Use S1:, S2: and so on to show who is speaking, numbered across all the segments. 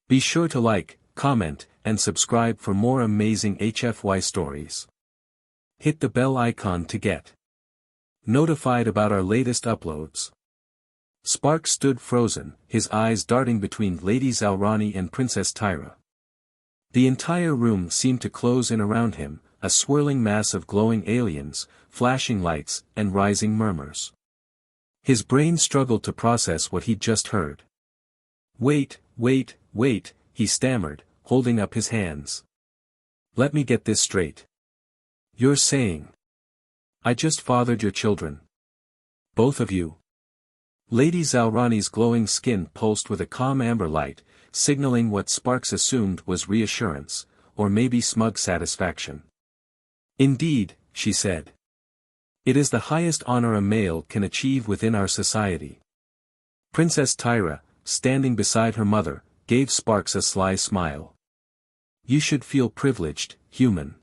S1: Be sure to like, comment, and subscribe for more amazing HFY stories. Hit the bell icon to get notified about our latest uploads. Sparks stood frozen, his eyes darting between Lady Zalrani and Princess Tyra. The entire room seemed to close in around him, a swirling mass of glowing aliens, flashing lights, and rising murmurs. His brain struggled to process what he'd just heard. Wait, he stammered, holding up his hands. Let me get this straight. You're saying I just fathered your children? Both of you? Lady Zalrani's glowing skin pulsed with a calm amber light, signaling what Sparks assumed was reassurance, or maybe smug satisfaction. Indeed, she said. It is the highest honor a male can achieve within our society. Princess Tyra, standing beside her mother, gave Sparks a sly smile. You should feel privileged, human.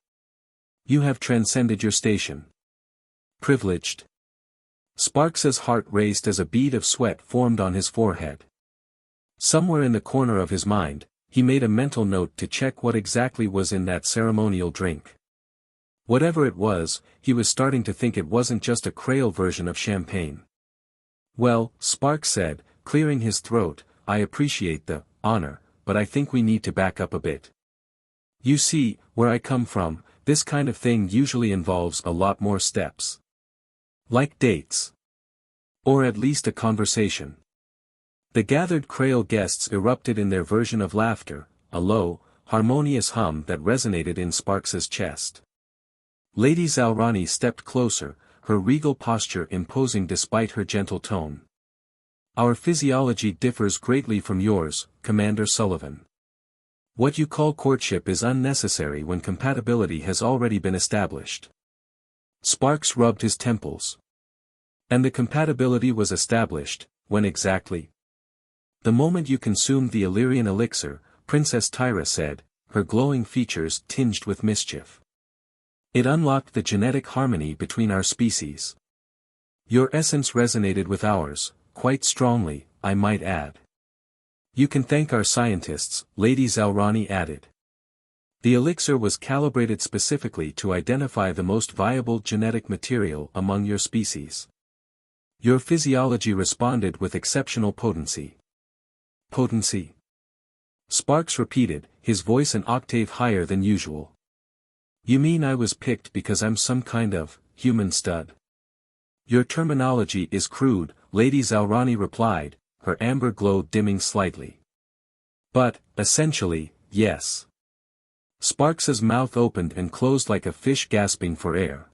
S1: You have transcended your station. Privileged. Sparks's heart raced as a bead of sweat formed on his forehead. Somewhere in the corner of his mind, he made a mental note to check what exactly was in that ceremonial drink. Whatever it was, he was starting to think it wasn't just a Creole version of champagne. Well, Sparks said, clearing his throat, I appreciate the honor, but I think we need to back up a bit. You see, where I come from, this kind of thing usually involves a lot more steps. Like dates. Or at least a conversation. The gathered Creole guests erupted in their version of laughter, a low, harmonious hum that resonated in Sparks's chest. Lady Zalrani stepped closer, her regal posture imposing despite her gentle tone. Our physiology differs greatly from yours, Commander Sullivan. What you call courtship is unnecessary when compatibility has already been established. Sparks rubbed his temples. And the compatibility was established, when exactly? The moment you consumed the Illyrian elixir, Princess Tyra said, her glowing features tinged with mischief. It unlocked the genetic harmony between our species. Your essence resonated with ours, quite strongly, I might add. You can thank our scientists, Lady Zalrani added. The elixir was calibrated specifically to identify the most viable genetic material among your species. Your physiology responded with exceptional potency. Potency? Sparks repeated, his voice an octave higher than usual. You mean I was picked because I'm some kind of human stud? Your terminology is crude, Lady Zalrani replied, her amber glow dimming slightly. But, essentially, yes. Sparks's mouth opened and closed like a fish gasping for air.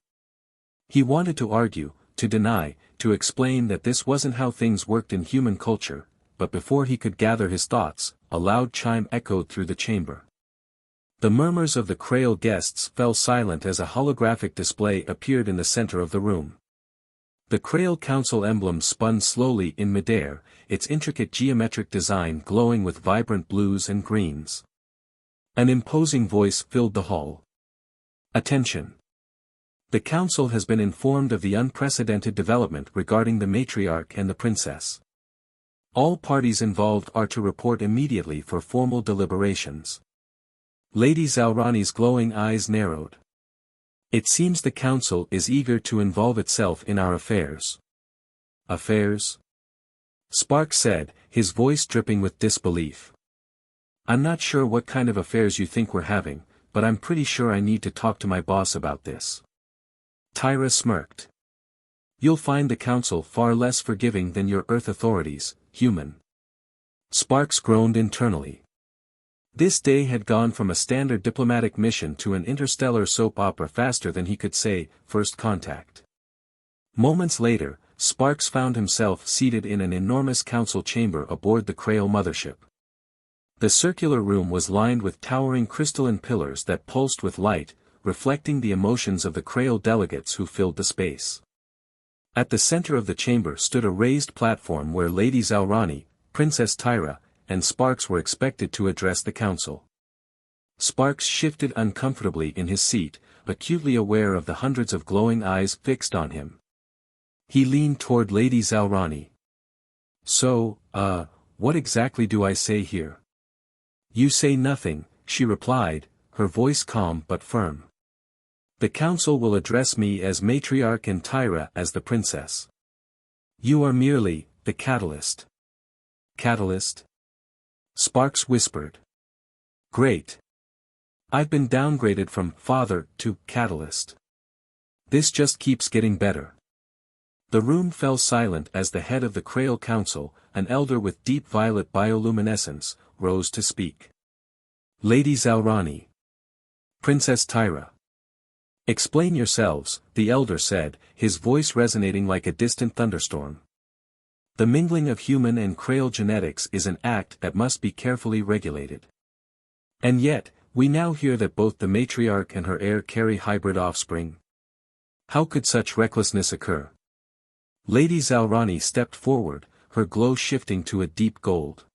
S1: He wanted to argue, to deny, to explain that this wasn't how things worked in human culture, but before he could gather his thoughts, a loud chime echoed through the chamber. The murmurs of the Creole guests fell silent as a holographic display appeared in the center of the room. The Creole Council emblem spun slowly in midair, its intricate geometric design glowing with vibrant blues and greens. An imposing voice filled the hall. Attention! The council has been informed of the unprecedented development regarding the matriarch and the princess. All parties involved are to report immediately for formal deliberations. Lady Zalrani's glowing eyes narrowed. It seems the council is eager to involve itself in our affairs. Affairs? Sparks said, his voice dripping with disbelief. I'm not sure what kind of affairs you think we're having, but I'm pretty sure I need to talk to my boss about this. Tyra smirked. You'll find the council far less forgiving than your Earth authorities, human. Sparks groaned internally. This day had gone from a standard diplomatic mission to an interstellar soap opera faster than he could say, first contact. Moments later, Sparks found himself seated in an enormous council chamber aboard the Creole mothership. The circular room was lined with towering crystalline pillars that pulsed with light, reflecting the emotions of the Creole delegates who filled the space. At the center of the chamber stood a raised platform where Lady Zalrani, Princess Tyra, and Sparks were expected to address the council. Sparks shifted uncomfortably in his seat, acutely aware of the hundreds of glowing eyes fixed on him. He leaned toward Lady Zalrani. So, what exactly do I say here? You say nothing, she replied, her voice calm but firm. The council will address me as Matriarch and Tyra as the princess. You are merely the catalyst. Catalyst? Sparks whispered. Great. I've been downgraded from father to catalyst. This just keeps getting better. The room fell silent as the head of the Krail Council, an elder with deep violet bioluminescence, rose to speak. Lady Zalrani. Princess Tyra. Explain yourselves, the elder said, his voice resonating like a distant thunderstorm. The mingling of human and Krail genetics is an act that must be carefully regulated. And yet, we now hear that both the matriarch and her heir carry hybrid offspring. How could such recklessness occur? Lady Zalrani stepped forward, her glow shifting to a deep gold.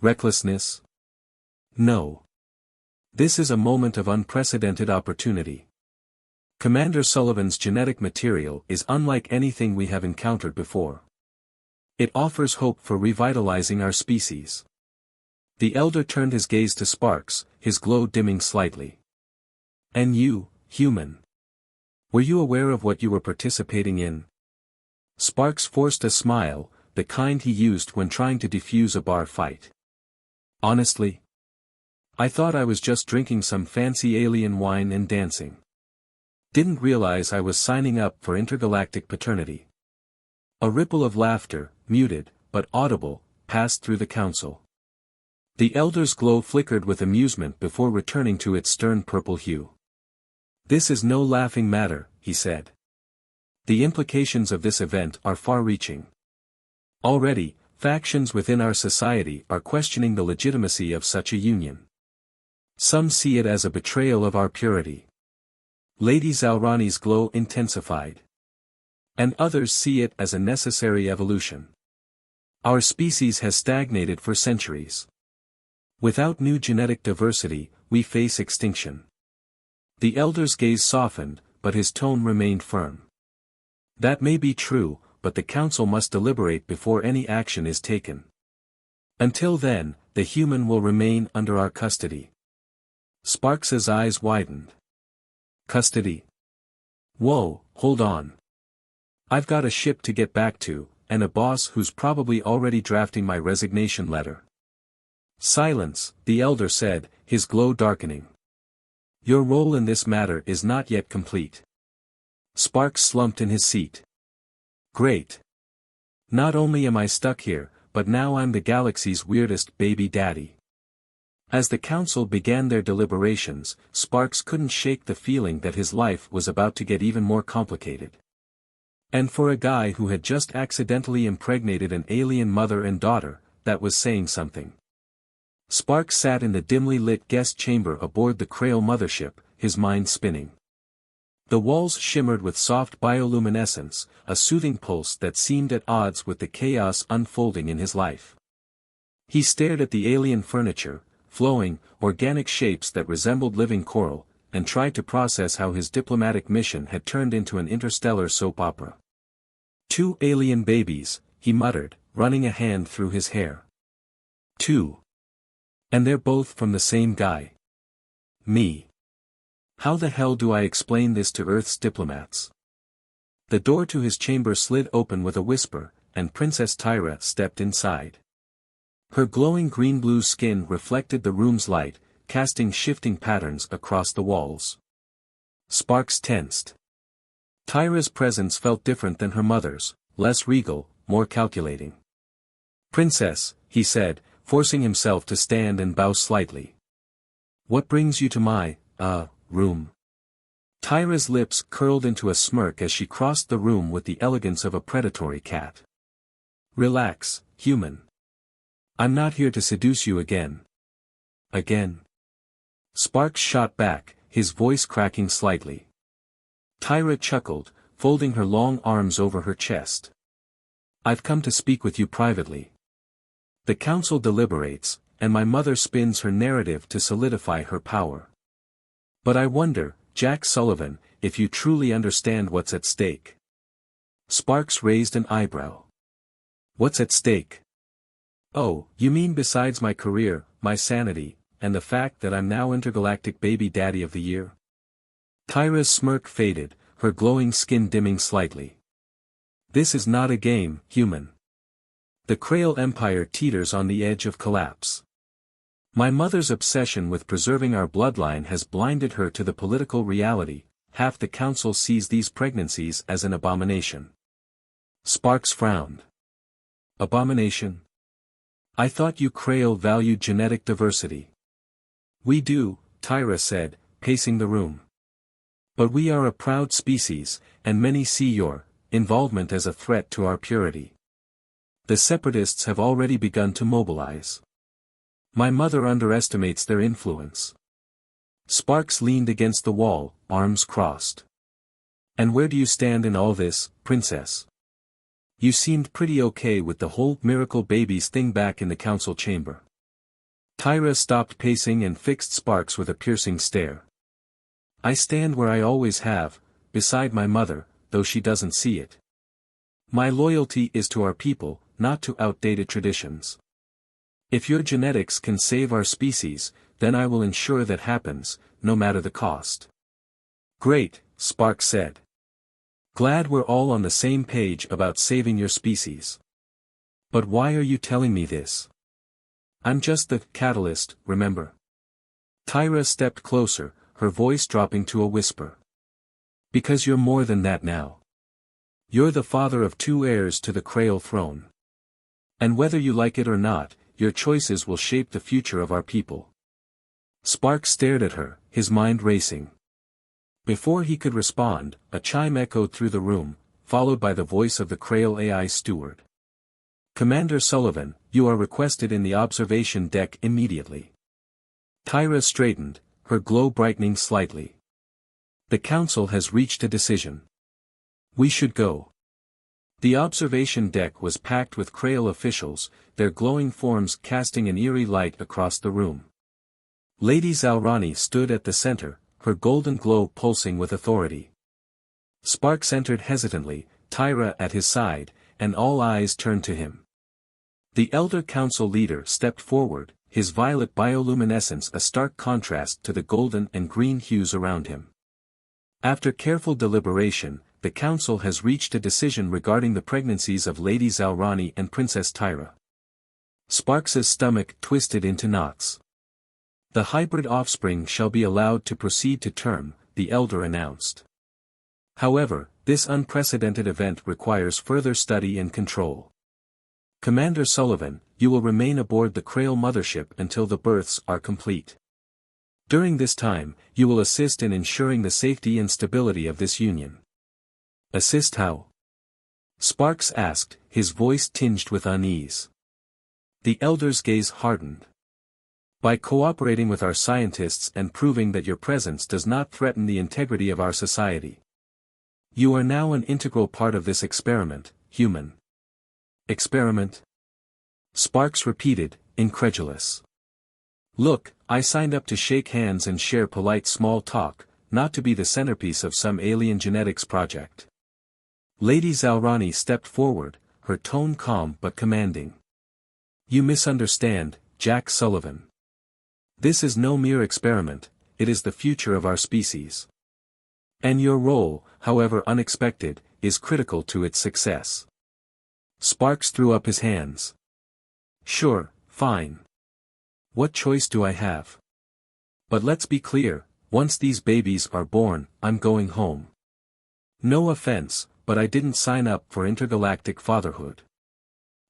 S1: Recklessness? No. This is a moment of unprecedented opportunity. Commander Sullivan's genetic material is unlike anything we have encountered before. It offers hope for revitalizing our species. The elder turned his gaze to Sparks, his glow dimming slightly. And you, human. Were you aware of what you were participating in? Sparks forced a smile, the kind he used when trying to defuse a bar fight. Honestly? I thought I was just drinking some fancy alien wine and dancing. Didn't realize I was signing up for intergalactic paternity. A ripple of laughter, muted, but audible, passed through the council. The elder's glow flickered with amusement before returning to its stern purple hue. This is no laughing matter, he said. The implications of this event are far-reaching. Already, factions within our society are questioning the legitimacy of such a union. Some see it as a betrayal of our purity. Lady Zalrani's glow intensified. And others see it as a necessary evolution. Our species has stagnated for centuries. Without new genetic diversity, we face extinction. The elder's gaze softened, but his tone remained firm. That may be true, but the council must deliberate before any action is taken. Until then, the human will remain under our custody. Sparks's eyes widened. Custody? Whoa, hold on. I've got a ship to get back to, and a boss who's probably already drafting my resignation letter. Silence, the elder said, his glow darkening. Your role in this matter is not yet complete. Sparks slumped in his seat. Great. Not only am I stuck here, but now I'm the galaxy's weirdest baby daddy. As the council began their deliberations, Sparks couldn't shake the feeling that his life was about to get even more complicated. And for a guy who had just accidentally impregnated an alien mother and daughter, that was saying something. Sparks sat in the dimly lit guest chamber aboard the Krail mothership, his mind spinning. The walls shimmered with soft bioluminescence, a soothing pulse that seemed at odds with the chaos unfolding in his life. He stared at the alien furniture, flowing, organic shapes that resembled living coral, and tried to process how his diplomatic mission had turned into an interstellar soap opera. 2 alien babies, he muttered, running a hand through his hair. 2. And they're both from the same guy. Me. How the hell do I explain this to Earth's diplomats? The door to his chamber slid open with a whisper, and Princess Tyra stepped inside. Her glowing green-blue skin reflected the room's light, casting shifting patterns across the walls. Sparks tensed. Tyra's presence felt different than her mother's, less regal, more calculating. Princess, he said, forcing himself to stand and bow slightly. What brings you to my, room? Tyra's lips curled into a smirk as she crossed the room with the elegance of a predatory cat. Relax, human. I'm not here to seduce you again. Again? Sparks shot back, his voice cracking slightly. Tyra chuckled, folding her long arms over her chest. I've come to speak with you privately. The council deliberates, and my mother spins her narrative to solidify her power. But I wonder, Jack Sullivan, if you truly understand what's at stake. Sparks raised an eyebrow. What's at stake? Oh, you mean besides my career, my sanity, and the fact that I'm now intergalactic baby daddy of the year? Tyra's smirk faded, her glowing skin dimming slightly. This is not a game, human. The Krail Empire teeters on the edge of collapse. My mother's obsession with preserving our bloodline has blinded her to the political reality. Half the council sees these pregnancies as an abomination. Sparks frowned. Abomination? I thought you Krail valued genetic diversity. We do, Tyra said, pacing the room. But we are a proud species, and many see your involvement as a threat to our purity. The separatists have already begun to mobilize. My mother underestimates their influence. Sparks leaned against the wall, arms crossed. And where do you stand in all this, princess? You seemed pretty okay with the whole miracle babies thing back in the council chamber. Tyra stopped pacing and fixed Sparks with a piercing stare. I stand where I always have, beside my mother, though she doesn't see it. My loyalty is to our people, not to outdated traditions. If your genetics can save our species, then I will ensure that happens, no matter the cost. Great, Sparks said. Glad we're all on the same page about saving your species. But why are you telling me this? I'm just the catalyst, remember? Tyra stepped closer, her voice dropping to a whisper. Because you're more than that now. You're the father of 2 heirs to the Krail throne. And whether you like it or not, your choices will shape the future of our people. Sparks stared at her, his mind racing. Before he could respond, a chime echoed through the room, followed by the voice of the Krail AI steward. Commander Sullivan, you are requested in the observation deck immediately. Tyra straightened, her glow brightening slightly. The council has reached a decision. We should go. The observation deck was packed with Krail officials, their glowing forms casting an eerie light across the room. Lady Zalrani stood at the center, her golden glow pulsing with authority. Sparks entered hesitantly, Tyra at his side, and all eyes turned to him. The elder council leader stepped forward, his violet bioluminescence a stark contrast to the golden and green hues around him. After careful deliberation, the council has reached a decision regarding the pregnancies of Lady Zalrani and Princess Tyra. Sparks's stomach twisted into knots. The hybrid offspring shall be allowed to proceed to term, the elder announced. However, this unprecedented event requires further study and control. Commander Sullivan, you will remain aboard the Krail mothership until the births are complete. During this time, you will assist in ensuring the safety and stability of this union. Assist how? Sparks asked, his voice tinged with unease. The elder's gaze hardened. By cooperating with our scientists and proving that your presence does not threaten the integrity of our society. You are now an integral part of this experiment, human. Experiment? Sparks repeated, incredulous. Look, I signed up to shake hands and share polite small talk, not to be the centerpiece of some alien genetics project. Lady Zalrani stepped forward, her tone calm but commanding. You misunderstand, Jack Sullivan. This is no mere experiment, it is the future of our species. And your role, however unexpected, is critical to its success. Sparks threw up his hands. Sure, fine. What choice do I have? But let's be clear, once these babies are born, I'm going home. No offense, but I didn't sign up for intergalactic fatherhood.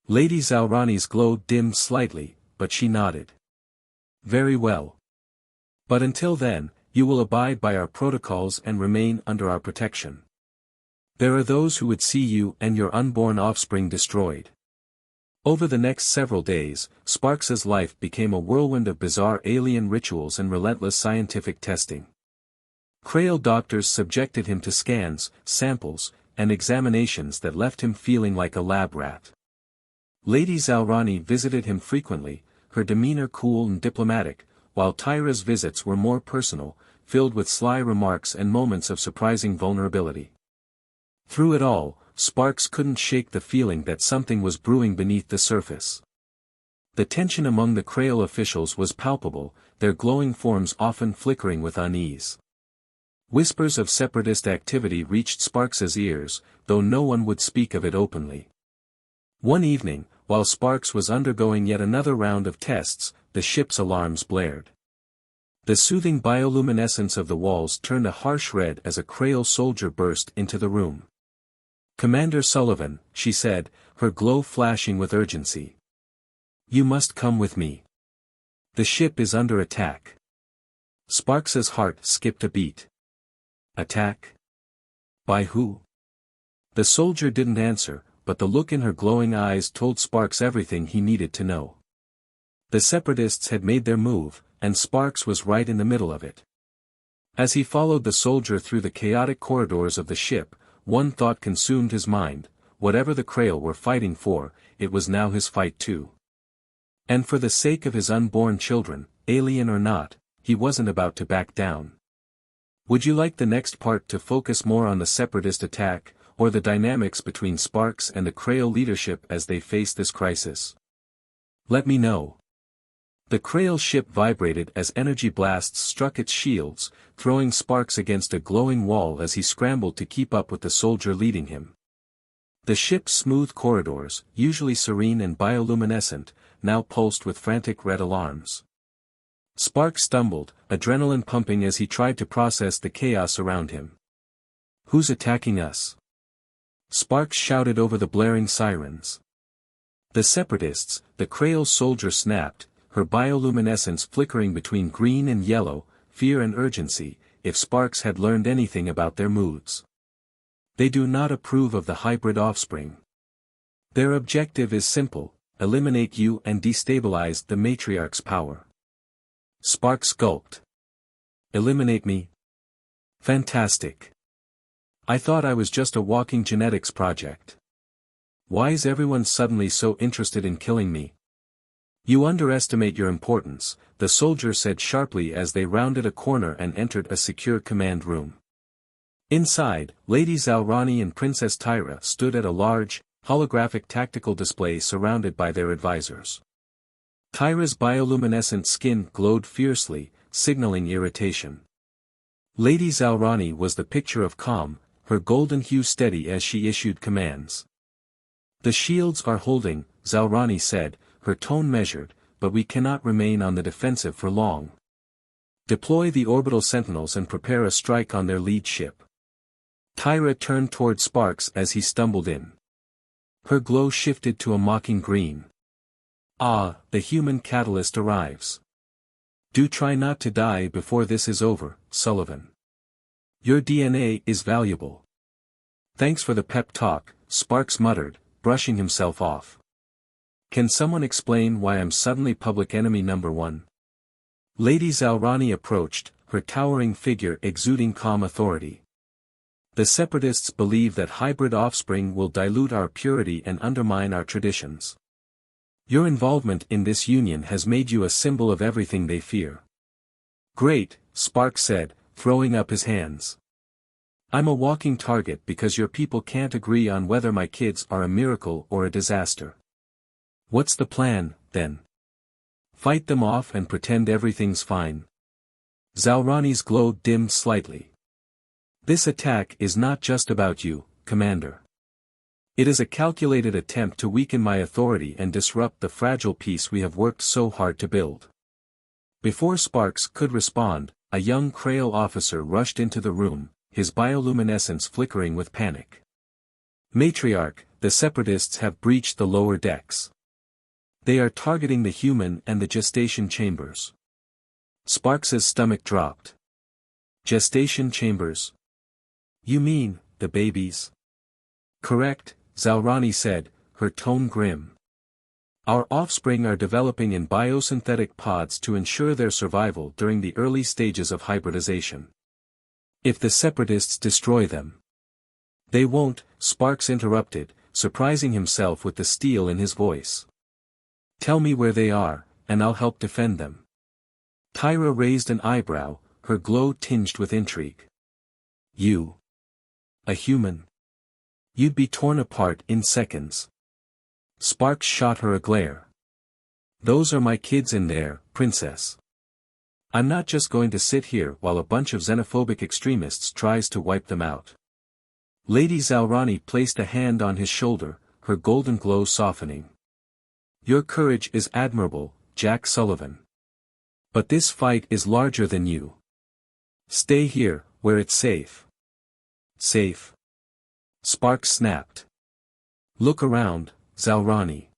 S1: Lady Zalrani's glow dimmed slightly, but she nodded. Very well. But until then, you will abide by our protocols and remain under our protection. There are those who would see you and your unborn offspring destroyed. Over the next several days, Sparks's life became a whirlwind of bizarre alien rituals and relentless scientific testing. Krail doctors subjected him to scans, samples, and examinations that left him feeling like a lab rat. Lady Zalrani visited him frequently, her demeanor cool and diplomatic, while Tyra's visits were more personal, filled with sly remarks and moments of surprising vulnerability. Through it all, Sparks couldn't shake the feeling that something was brewing beneath the surface. The tension among the Krail officials was palpable, their glowing forms often flickering with unease. Whispers of separatist activity reached Sparks's ears, though no one would speak of it openly. One evening, while Sparks was undergoing yet another round of tests, the ship's alarms blared. The soothing bioluminescence of the walls turned a harsh red as a Krail soldier burst into the room. "Commander Sullivan," she said, her glow flashing with urgency. "You must come with me. The ship is under attack." Sparks's heart skipped a beat. Attack? By who? The soldier didn't answer, but the look in her glowing eyes told Sparks everything he needed to know. The separatists had made their move, and Sparks was right in the middle of it. As he followed the soldier through the chaotic corridors of the ship, one thought consumed his mind: whatever the Krail were fighting for, it was now his fight too. And for the sake of his unborn children, alien or not, he wasn't about to back down. Would you like the next part to focus more on the separatist attack, or the dynamics between Sparks and the Krail leadership as they face this crisis? Let me know. The Krail ship vibrated as energy blasts struck its shields, throwing Sparks against a glowing wall as he scrambled to keep up with the soldier leading him. The ship's smooth corridors, usually serene and bioluminescent, now pulsed with frantic red alarms. Sparks stumbled, adrenaline pumping as he tried to process the chaos around him. "Who's attacking us?" Sparks shouted over the blaring sirens. "The separatists," the Krail soldier snapped, her bioluminescence flickering between green and yellow, fear and urgency, if Sparks had learned anything about their moods. "They do not approve of the hybrid offspring. Their objective is simple: eliminate you and destabilize the Matriarch's power." Sparks gulped. "Eliminate me? Fantastic. I thought I was just a walking genetics project. Why is everyone suddenly so interested in killing me?" "You underestimate your importance," the soldier said sharply as they rounded a corner and entered a secure command room. Inside, Lady Zalrani and Princess Tyra stood at a large, holographic tactical display surrounded by their advisors. Tyra's bioluminescent skin glowed fiercely, signaling irritation. Lady Zalrani was the picture of calm, her golden hue steady as she issued commands. "The shields are holding," Zalrani said, her tone measured, "but we cannot remain on the defensive for long. Deploy the orbital sentinels and prepare a strike on their lead ship." Tyra turned toward Sparks as he stumbled in. Her glow shifted to a mocking green. "Ah, the human catalyst arrives. Do try not to die before this is over, Sullivan. Your DNA is valuable." "Thanks for the pep talk," Sparks muttered, brushing himself off. "Can someone explain why I'm suddenly public enemy number one?" Lady Zalrani approached, her towering figure exuding calm authority. "The separatists believe that hybrid offspring will dilute our purity and undermine our traditions. Your involvement in this union has made you a symbol of everything they fear." "Great," Sparks said, throwing up his hands. "I'm a walking target because your people can't agree on whether my kids are a miracle or a disaster. What's the plan, then? Fight them off and pretend everything's fine?" Zalrani's glow dimmed slightly. "This attack is not just about you, Commander. It is a calculated attempt to weaken my authority and disrupt the fragile peace we have worked so hard to build." Before Sparks could respond, a young Krail officer rushed into the room, his bioluminescence flickering with panic. "Matriarch, the separatists have breached the lower decks. They are targeting the human and the gestation chambers." Sparks's stomach dropped. "Gestation chambers? You mean, the babies?" "Correct," Zalrani said, her tone grim. "Our offspring are developing in biosynthetic pods to ensure their survival during the early stages of hybridization. If the separatists destroy them—" "They won't," Sparks interrupted, surprising himself with the steel in his voice. "Tell me where they are, and I'll help defend them." Tyra raised an eyebrow, her glow tinged with intrigue. "You? A human? You'd be torn apart in seconds." Sparks shot her a glare. Those are my kids in there, princess. I'm not just going to sit here while a bunch of xenophobic extremists tries to wipe them out. Lady Zalrani placed a hand on his shoulder, her golden glow softening. Your courage is admirable, Jack Sullivan. But this fight is larger than you. Stay here, where it's safe. Safe? Sparks snapped. Look around, Zalrani.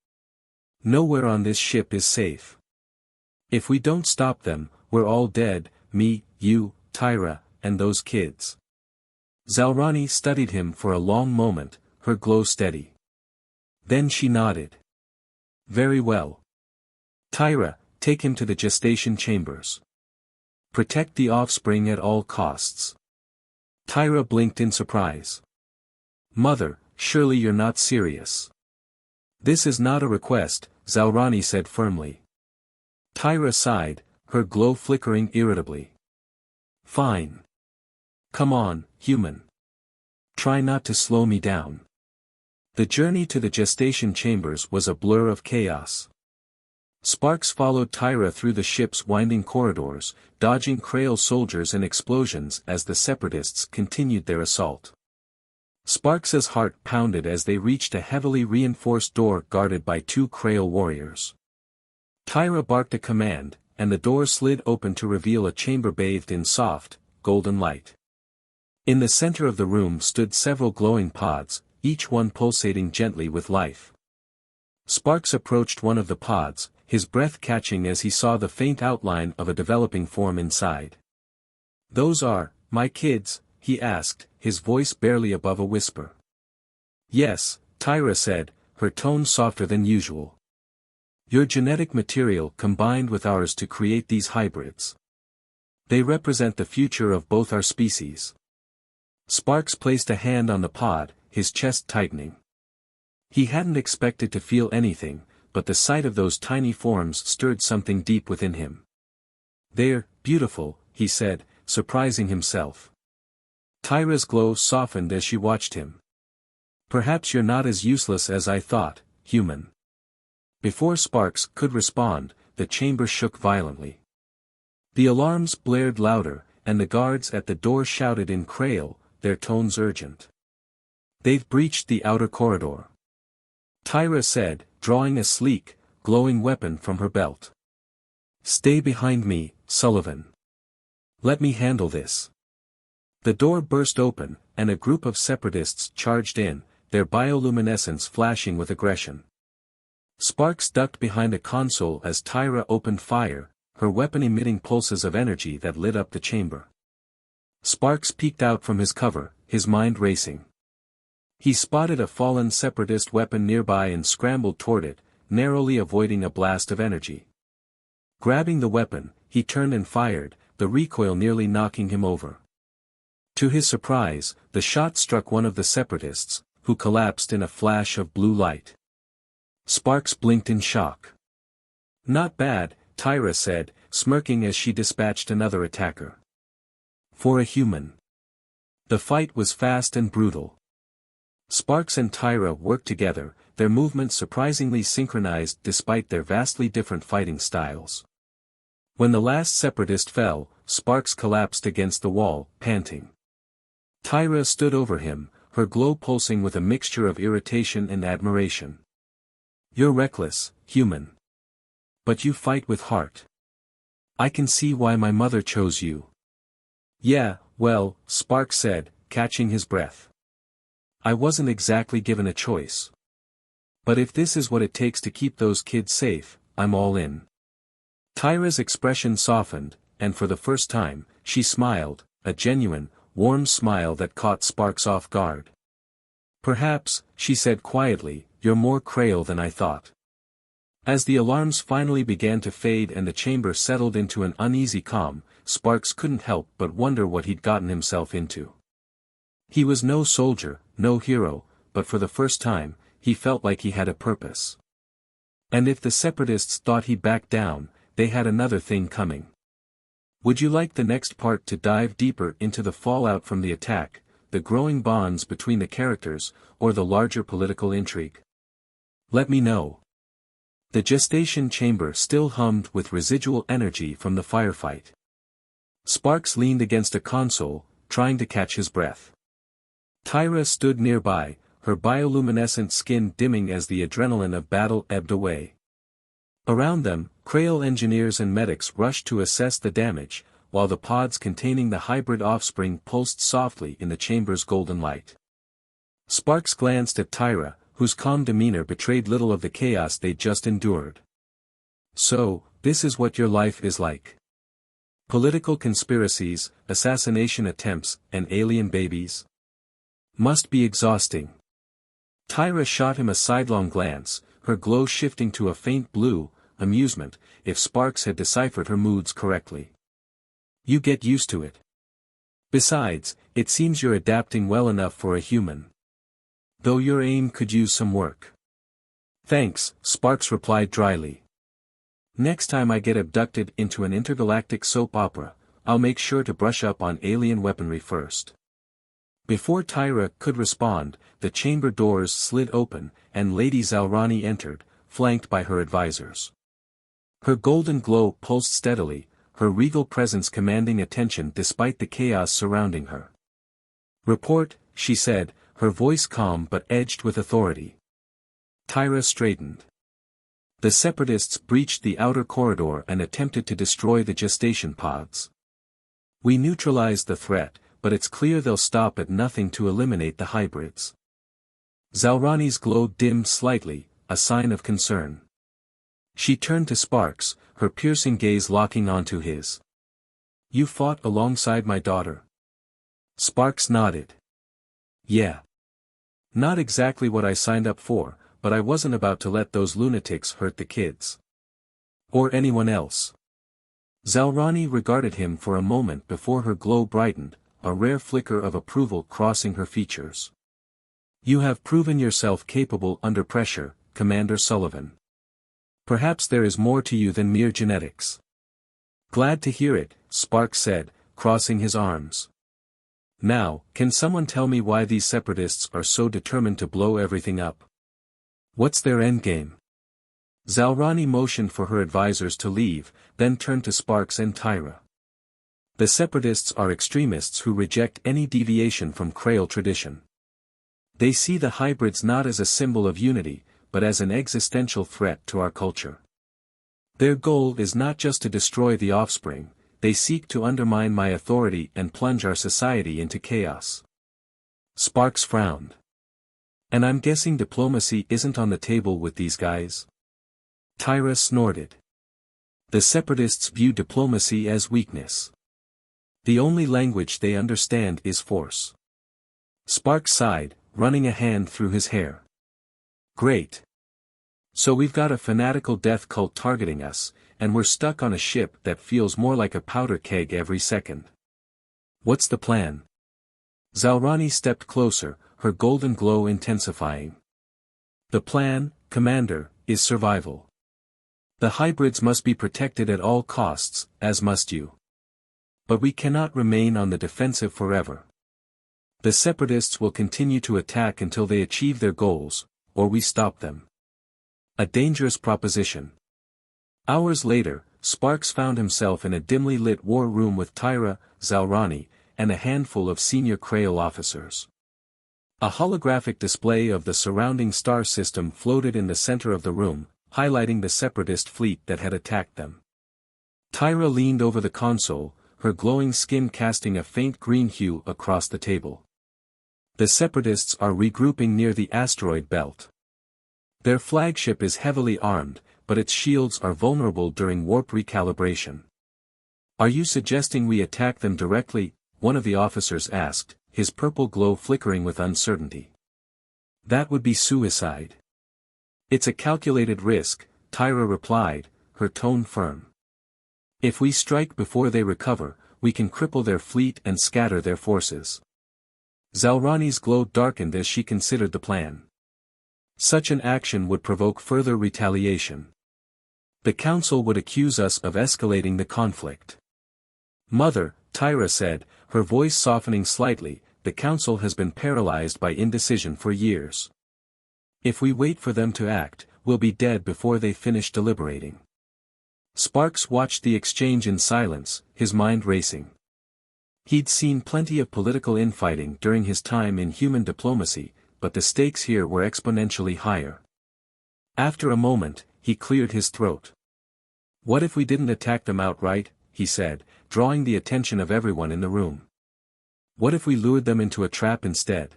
S1: Nowhere on this ship is safe. If we don't stop them, we're all dead, me, you, Tyra, and those kids. Zalrani studied him for a long moment, her glow steady. Then she nodded. Very well. Tyra, take him to the gestation chambers. Protect the offspring at all costs. Tyra blinked in surprise. Mother, surely you're not serious. This is not a request, Zalrani said firmly. Tyra sighed, her glow flickering irritably. Fine. Come on, human. Try not to slow me down. The journey to the gestation chambers was a blur of chaos. Sparks followed Tyra through the ship's winding corridors, dodging Krail soldiers and explosions as the separatists continued their assault. Sparks's heart pounded as they reached a heavily reinforced door guarded by 2 Krail warriors. Tyra barked a command, and the door slid open to reveal a chamber bathed in soft, golden light. In the center of the room stood several glowing pods, each one pulsating gently with life. Sparks approached one of the pods, his breath catching as he saw the faint outline of a developing form inside. Those are, my kids, he asked, his voice barely above a whisper. Yes, Tyra said, her tone softer than usual. Your genetic material combined with ours to create these hybrids. They represent the future of both our species. Sparks placed a hand on the pod, his chest tightening. He hadn't expected to feel anything, but the sight of those tiny forms stirred something deep within him. They're beautiful, he said, surprising himself. Tyra's glow softened as she watched him. Perhaps you're not as useless as I thought, human. Before Sparks could respond, the chamber shook violently. The alarms blared louder, and the guards at the door shouted in Krail, their tones urgent. They've breached the outer corridor. Tyra said, drawing a sleek, glowing weapon from her belt. Stay behind me, Sullivan. Let me handle this. The door burst open, and a group of separatists charged in, their bioluminescence flashing with aggression. Sparks ducked behind a console as Tyra opened fire, her weapon emitting pulses of energy that lit up the chamber. Sparks peeked out from his cover, his mind racing. He spotted a fallen separatist weapon nearby and scrambled toward it, narrowly avoiding a blast of energy. Grabbing the weapon, he turned and fired, the recoil nearly knocking him over. To his surprise, the shot struck one of the separatists, who collapsed in a flash of blue light. Sparks blinked in shock. Not bad, Tyra said, smirking as she dispatched another attacker. For a human. The fight was fast and brutal. Sparks and Tyra worked together, their movements surprisingly synchronized despite their vastly different fighting styles. When the last separatist fell, Sparks collapsed against the wall, panting. Tyra stood over him, her glow pulsing with a mixture of irritation and admiration. You're reckless, human. But you fight with heart. I can see why my mother chose you. Yeah, well, Sparks said, catching his breath. I wasn't exactly given a choice. But if this is what it takes to keep those kids safe, I'm all in. Tyra's expression softened, and for the first time, she smiled, a genuine, warm smile that caught Sparks off guard. Perhaps, she said quietly, you're more Krail than I thought. As the alarms finally began to fade and the chamber settled into an uneasy calm, Sparks couldn't help but wonder what he'd gotten himself into. He was no soldier, no hero, but for the first time, he felt like he had a purpose. And if the separatists thought he'd back down, they had another thing coming. Would you like the next part to dive deeper into the fallout from the attack, the growing bonds between the characters, or the larger political intrigue? Let me know. The gestation chamber still hummed with residual energy from the firefight. Sparks leaned against a console, trying to catch his breath. Tyra stood nearby, her bioluminescent skin dimming as the adrenaline of battle ebbed away. Around them, Krail engineers and medics rushed to assess the damage, while the pods containing the hybrid offspring pulsed softly in the chamber's golden light. Sparks glanced at Tyra, whose calm demeanor betrayed little of the chaos they'd just endured. So, this is what your life is like. Political conspiracies, assassination attempts, and alien babies? Must be exhausting. Tyra shot him a sidelong glance, her glow shifting to a faint blue, amusement, if Sparks had deciphered her moods correctly. You get used to it. Besides, it seems you're adapting well enough for a human. Though your aim could use some work. Thanks, Sparks replied dryly. Next time I get abducted into an intergalactic soap opera, I'll make sure to brush up on alien weaponry first. Before Tyra could respond, the chamber doors slid open, and Lady Zalrani entered, flanked by her advisors. Her golden glow pulsed steadily, her regal presence commanding attention despite the chaos surrounding her. Report, she said, her voice calm but edged with authority. Tyra straightened. The separatists breached the outer corridor and attempted to destroy the gestation pods. We neutralized the threat, but it's clear they'll stop at nothing to eliminate the hybrids. Zalrani's glow dimmed slightly, a sign of concern. She turned to Sparks, her piercing gaze locking onto his. You fought alongside my daughter? Sparks nodded. Yeah. Not exactly what I signed up for, but I wasn't about to let those lunatics hurt the kids. Or anyone else. Zalrani regarded him for a moment before her glow brightened, a rare flicker of approval crossing her features. You have proven yourself capable under pressure, Commander Sullivan. Perhaps there is more to you than mere genetics. Glad to hear it, Sparks said, crossing his arms. Now, can someone tell me why these separatists are so determined to blow everything up? What's their endgame? Zalrani motioned for her advisors to leave, then turned to Sparks and Tyra. The separatists are extremists who reject any deviation from Krail tradition. They see the hybrids not as a symbol of unity, but as an existential threat to our culture. Their goal is not just to destroy the offspring, they seek to undermine my authority and plunge our society into chaos. Sparks frowned. And I'm guessing diplomacy isn't on the table with these guys? Tyra snorted. The separatists view diplomacy as weakness. The only language they understand is force. Sparks sighed, running a hand through his hair. Great. So we've got a fanatical death cult targeting us, and we're stuck on a ship that feels more like a powder keg every second. What's the plan? Zalrani stepped closer, her golden glow intensifying. The plan, Commander, is survival. The hybrids must be protected at all costs, as must you. But we cannot remain on the defensive forever. The separatists will continue to attack until they achieve their goals, or we stop them. A dangerous proposition. Hours later, Sparks found himself in a dimly lit war room with Tyra, Zalrani, and a handful of senior Krail officers. A holographic display of the surrounding star system floated in the center of the room, highlighting the separatist fleet that had attacked them. Tyra leaned over the console, her glowing skin casting a faint green hue across the table. The separatists are regrouping near the asteroid belt. Their flagship is heavily armed, but its shields are vulnerable during warp recalibration. Are you suggesting we attack them directly? One of the officers asked, his purple glow flickering with uncertainty. That would be suicide. It's a calculated risk, Tyra replied, her tone firm. If we strike before they recover, we can cripple their fleet and scatter their forces. Zalrani's glow darkened as she considered the plan. Such an action would provoke further retaliation. The Council would accuse us of escalating the conflict. Mother, Tyra said, her voice softening slightly, the Council has been paralyzed by indecision for years. If we wait for them to act, we'll be dead before they finish deliberating. Sparks watched the exchange in silence, his mind racing. He'd seen plenty of political infighting during his time in human diplomacy, but the stakes here were exponentially higher. After a moment, he cleared his throat. "What if we didn't attack them outright?" he said, drawing the attention of everyone in the room. "What if we lured them into a trap instead?"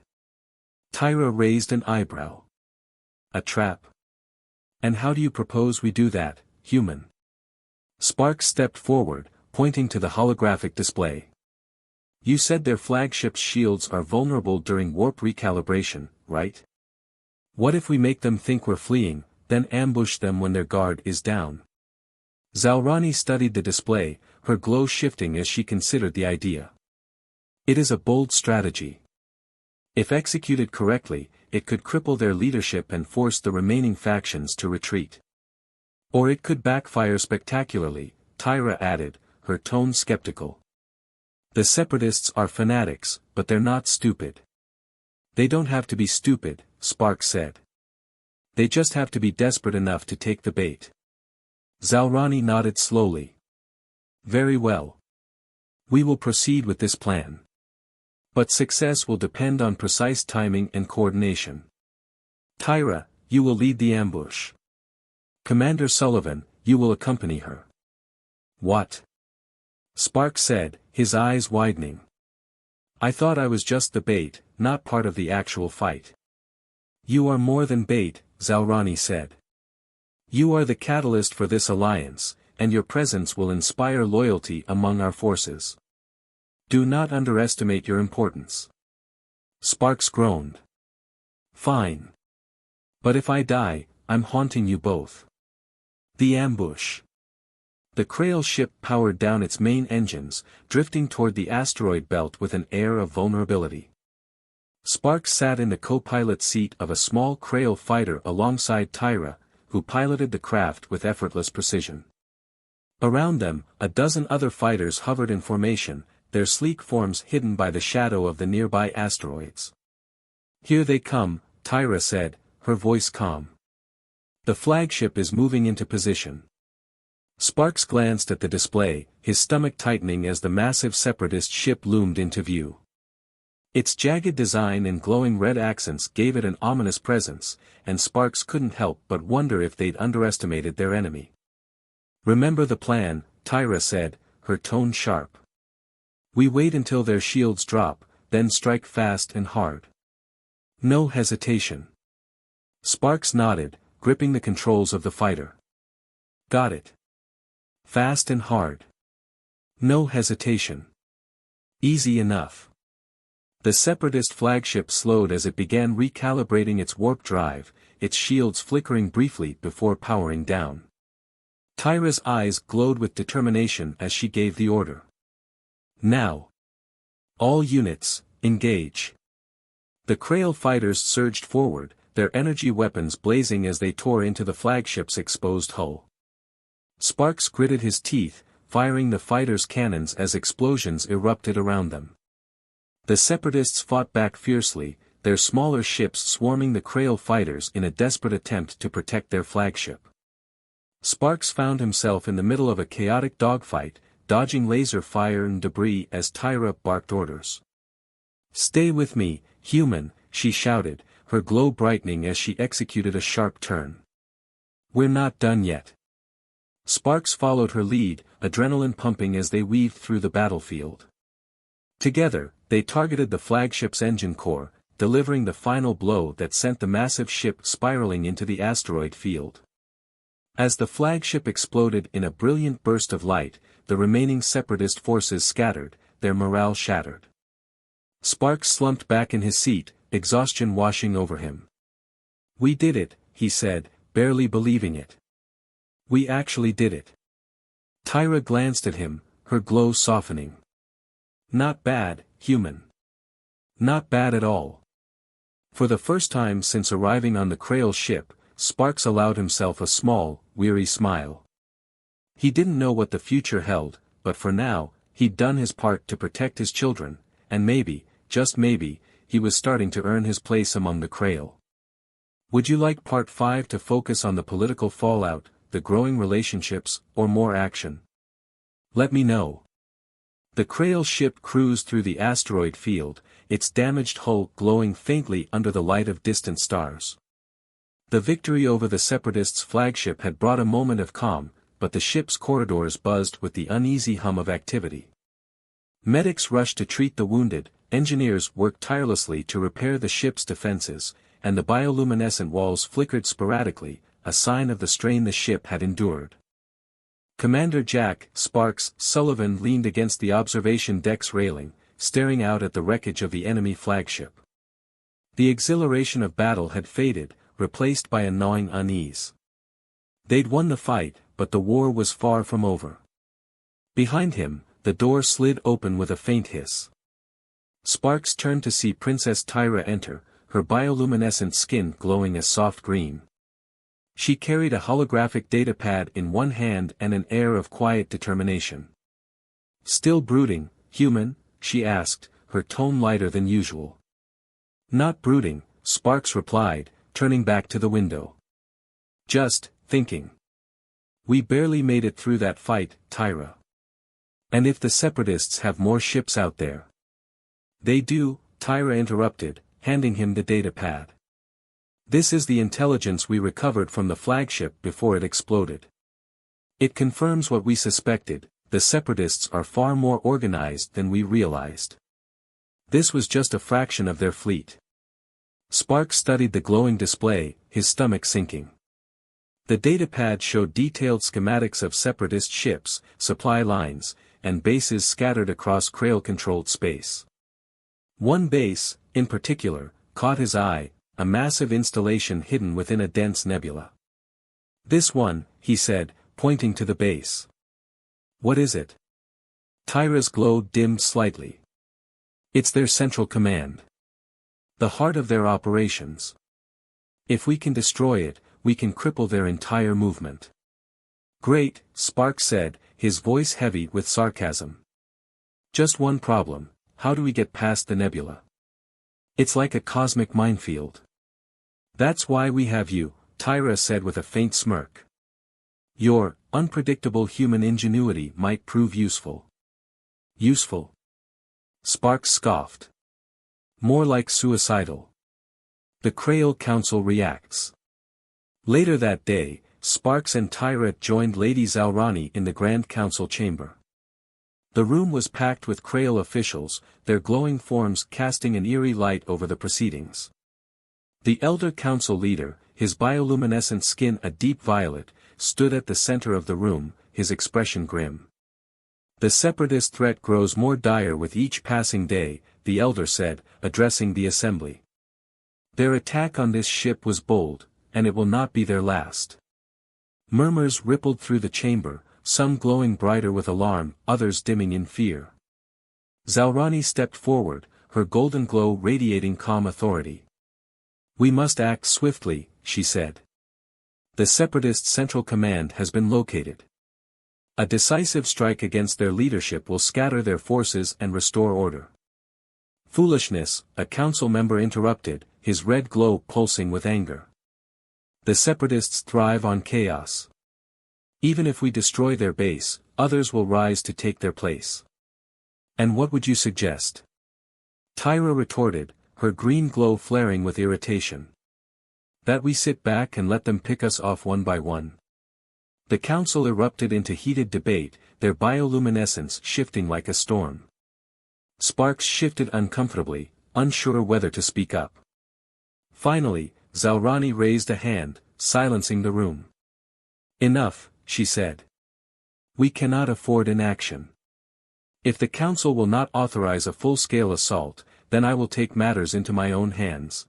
S1: Tyra raised an eyebrow. "A trap? And how do you propose we do that, human?" Sparks stepped forward, pointing to the holographic display. "You said their flagship's shields are vulnerable during warp recalibration, right? What if we make them think we're fleeing, then ambush them when their guard is down?" Zalrani studied the display, her glow shifting as she considered the idea. "It is a bold strategy. If executed correctly, it could cripple their leadership and force the remaining factions to retreat. Or it could backfire spectacularly," Tyra added, her tone skeptical. "The Separatists are fanatics, but they're not stupid." "They don't have to be stupid," Sparks said. "They just have to be desperate enough to take the bait." Zalrani nodded slowly. "Very well. We will proceed with this plan. But success will depend on precise timing and coordination. Tyra, you will lead the ambush. Commander Sullivan, you will accompany her." "What?" Sparks said, his eyes widening. "I thought I was just the bait, not part of the actual fight." "You are more than bait," Zalrani said. "You are the catalyst for this alliance, and your presence will inspire loyalty among our forces. Do not underestimate your importance." Sparks groaned. "Fine. But if I die, I'm haunting you both." The ambush. The Krail ship powered down its main engines, drifting toward the asteroid belt with an air of vulnerability. Sparks sat in the co-pilot seat of a small Krail fighter alongside Tyra, who piloted the craft with effortless precision. Around them, a dozen other fighters hovered in formation, their sleek forms hidden by the shadow of the nearby asteroids. "Here they come," Tyra said, her voice calm. "The flagship is moving into position." Sparks glanced at the display, his stomach tightening as the massive Separatist ship loomed into view. Its jagged design and glowing red accents gave it an ominous presence, and Sparks couldn't help but wonder if they'd underestimated their enemy. "Remember the plan," Tyra said, her tone sharp. "We wait until their shields drop, then strike fast and hard. No hesitation." Sparks nodded, gripping the controls of the fighter. "Got it. Fast and hard. No hesitation. Easy enough." The Separatist flagship slowed as it began recalibrating its warp drive, its shields flickering briefly before powering down. Tyra's eyes glowed with determination as she gave the order. "Now. All units, engage." The Krail fighters surged forward, their energy weapons blazing as they tore into the flagship's exposed hull. Sparks gritted his teeth, firing the fighters' cannons as explosions erupted around them. The Separatists fought back fiercely, their smaller ships swarming the Krail fighters in a desperate attempt to protect their flagship. Sparks found himself in the middle of a chaotic dogfight, dodging laser fire and debris as Tyra barked orders. "Stay with me, human," she shouted, her glow brightening as she executed a sharp turn. "We're not done yet." Sparks followed her lead, adrenaline pumping as they weaved through the battlefield. Together, they targeted the flagship's engine core, delivering the final blow that sent the massive ship spiraling into the asteroid field. As the flagship exploded in a brilliant burst of light, the remaining Separatist forces scattered, their morale shattered. Sparks slumped back in his seat, exhaustion washing over him. "We did it," he said, barely believing it. "We actually did it." Tyra glanced at him, her glow softening. "Not bad, human. Not bad at all." For the first time since arriving on the Krail ship, Sparks allowed himself a small, weary smile. He didn't know what the future held, but for now, he'd done his part to protect his children, and maybe, just maybe, he was starting to earn his place among the Krail. Would you like Part 5 to focus on the political fallout, the growing relationships, or more action? Let me know. The Krail ship cruised through the asteroid field, its damaged hull glowing faintly under the light of distant stars. The victory over the Separatists' flagship had brought a moment of calm, but the ship's corridors buzzed with the uneasy hum of activity. Medics rushed to treat the wounded, engineers worked tirelessly to repair the ship's defenses, and the bioluminescent walls flickered sporadically, a sign of the strain the ship had endured. Commander Jack Sparks Sullivan leaned against the observation deck's railing, staring out at the wreckage of the enemy flagship. The exhilaration of battle had faded, replaced by a gnawing unease. They'd won the fight, but the war was far from over. Behind him, the door slid open with a faint hiss. Sparks turned to see Princess Tyra enter, her bioluminescent skin glowing a soft green. She carried a holographic datapad in one hand and an air of quiet determination. "Still brooding, human?" she asked, her tone lighter than usual. "Not brooding," Sparks replied, turning back to the window. "Just thinking. We barely made it through that fight, Tyra. And if the Separatists have more ships out there?" "They do," Tyra interrupted, handing him the datapad. "This is the intelligence we recovered from the flagship before it exploded. It confirms what we suspected, the Separatists are far more organized than we realized. This was just a fraction of their fleet." Sparks studied the glowing display, his stomach sinking. The datapad showed detailed schematics of Separatist ships, supply lines, and bases scattered across Krail-controlled space. One base, in particular, caught his eye, a massive installation hidden within a dense nebula. "This one," he said, pointing to the base. "What is it?" Tyra's glow dimmed slightly. "It's their central command. The heart of their operations. If we can destroy it, we can cripple their entire movement." "Great," Sparks said, his voice heavy with sarcasm. "Just one problem, how do we get past the nebula? It's like a cosmic minefield." "That's why we have you," Tyra said with a faint smirk. "Your unpredictable human ingenuity might prove useful." "Useful?" Sparks scoffed. "More like suicidal. The Krail Council reacts." Later that day, Sparks and Tyra joined Lady Zalrani in the Grand Council chamber. The room was packed with Krail officials, their glowing forms casting an eerie light over the proceedings. The elder council leader, his bioluminescent skin a deep violet, stood at the center of the room, his expression grim. "The Separatist threat grows more dire with each passing day," the elder said, addressing the assembly. "Their attack on this ship was bold, and it will not be their last." Murmurs rippled through the chamber, some glowing brighter with alarm, others dimming in fear. Zalrani stepped forward, her golden glow radiating calm authority. "We must act swiftly," she said. "The Separatist Central Command has been located. A decisive strike against their leadership will scatter their forces and restore order." "Foolishness," a council member interrupted, his red glow pulsing with anger. "The Separatists thrive on chaos. Even if we destroy their base, others will rise to take their place." "And what would you suggest?" Tyra retorted, her green glow flaring with irritation. "That we sit back and let them pick us off one by one." The council erupted into heated debate, their bioluminescence shifting like a storm. Sparks shifted uncomfortably, unsure whether to speak up. Finally, Zalrani raised a hand, silencing the room. "Enough," she said. "We cannot afford inaction. If the council will not authorize a full-scale assault, then I will take matters into my own hands."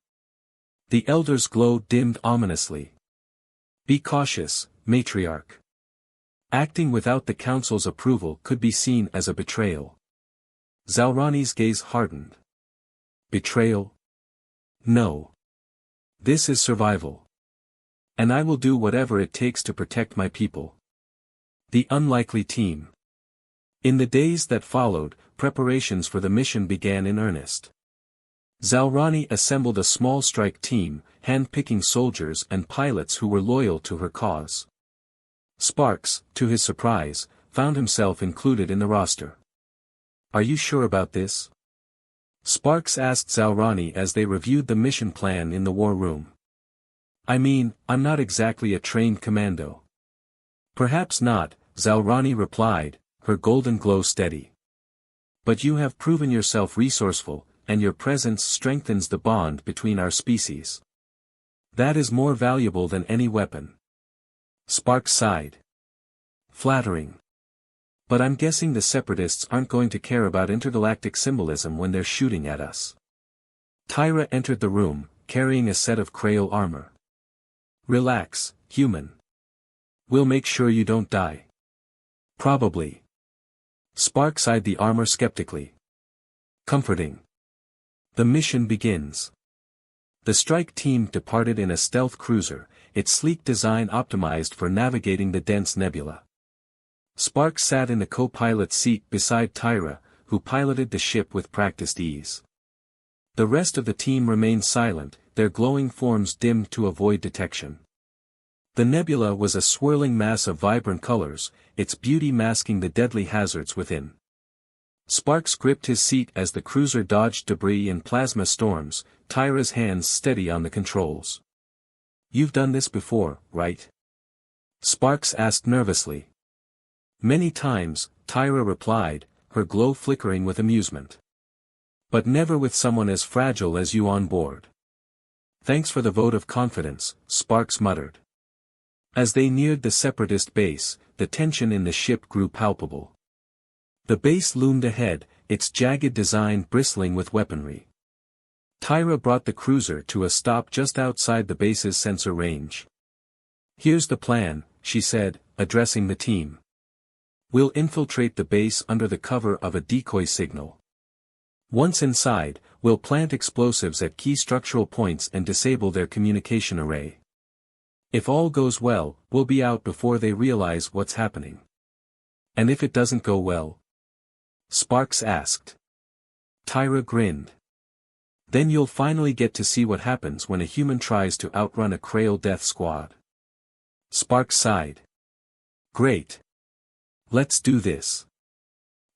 S1: The elder's glow dimmed ominously. "Be cautious, Matriarch. Acting without the council's approval could be seen as a betrayal." Zalrani's gaze hardened. "Betrayal? No. This is survival. And I will do whatever it takes to protect my people." The unlikely team. In the days that followed, preparations for the mission began in earnest. Zalrani assembled a small strike team, hand-picking soldiers and pilots who were loyal to her cause. Sparks, to his surprise, found himself included in the roster. "Are you sure about this?" Sparks asked Zalrani as they reviewed the mission plan in the war room. "I mean, I'm not exactly a trained commando." "Perhaps not," Zalrani replied, her golden glow steady. "But you have proven yourself resourceful, and your presence strengthens the bond between our species. That is more valuable than any weapon." Sparks sighed. "Flattering. But I'm guessing the Separatists aren't going to care about intergalactic symbolism when they're shooting at us." Tyra entered the room, carrying a set of Krail armor. "Relax, human. We'll make sure you don't die." "Probably." Sparks eyed the armor skeptically. "Comforting. The mission begins." The strike team departed in a stealth cruiser, its sleek design optimized for navigating the dense nebula. Sparks sat in the co-pilot seat beside Tyra, who piloted the ship with practiced ease. The rest of the team remained silent, their glowing forms dimmed to avoid detection. The nebula was a swirling mass of vibrant colors, its beauty masking the deadly hazards within. Sparks gripped his seat as the cruiser dodged debris and plasma storms, Tyra's hands steady on the controls. "You've done this before, right?" Sparks asked nervously. "Many times," Tyra replied, her glow flickering with amusement. "But never with someone as fragile as you on board." "Thanks for the vote of confidence," Sparks muttered. As they neared the Separatist base, the tension in the ship grew palpable. The base loomed ahead, its jagged design bristling with weaponry. Tyra brought the cruiser to a stop just outside the base's sensor range. "Here's the plan," she said, addressing the team. "We'll infiltrate the base under the cover of a decoy signal. Once inside, we'll plant explosives at key structural points and disable their communication array. If all goes well, we'll be out before they realize what's happening." "And if it doesn't go well?" Sparks asked. Tyra grinned. "Then you'll finally get to see what happens when a human tries to outrun a Krail death squad." Sparks sighed. "Great. Let's do this."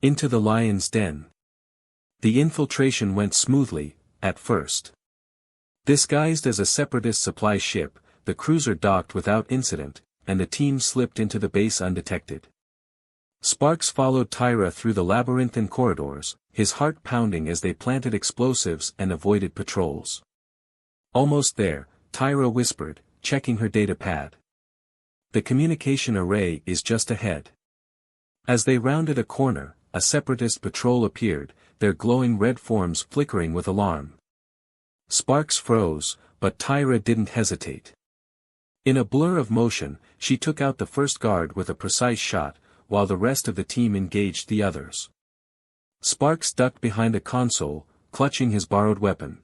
S1: Into the lion's den. The infiltration went smoothly, at first. Disguised as a Separatist supply ship, the cruiser docked without incident, and the team slipped into the base undetected. Sparks followed Tyra through the labyrinthine corridors, his heart pounding as they planted explosives and avoided patrols. "Almost there," Tyra whispered, checking her data pad. "The communication array is just ahead." As they rounded a corner, a Separatist patrol appeared, their glowing red forms flickering with alarm. Sparks froze, but Tyra didn't hesitate. In a blur of motion, she took out the first guard with a precise shot, while the rest of the team engaged the others. Sparks ducked behind a console, clutching his borrowed weapon.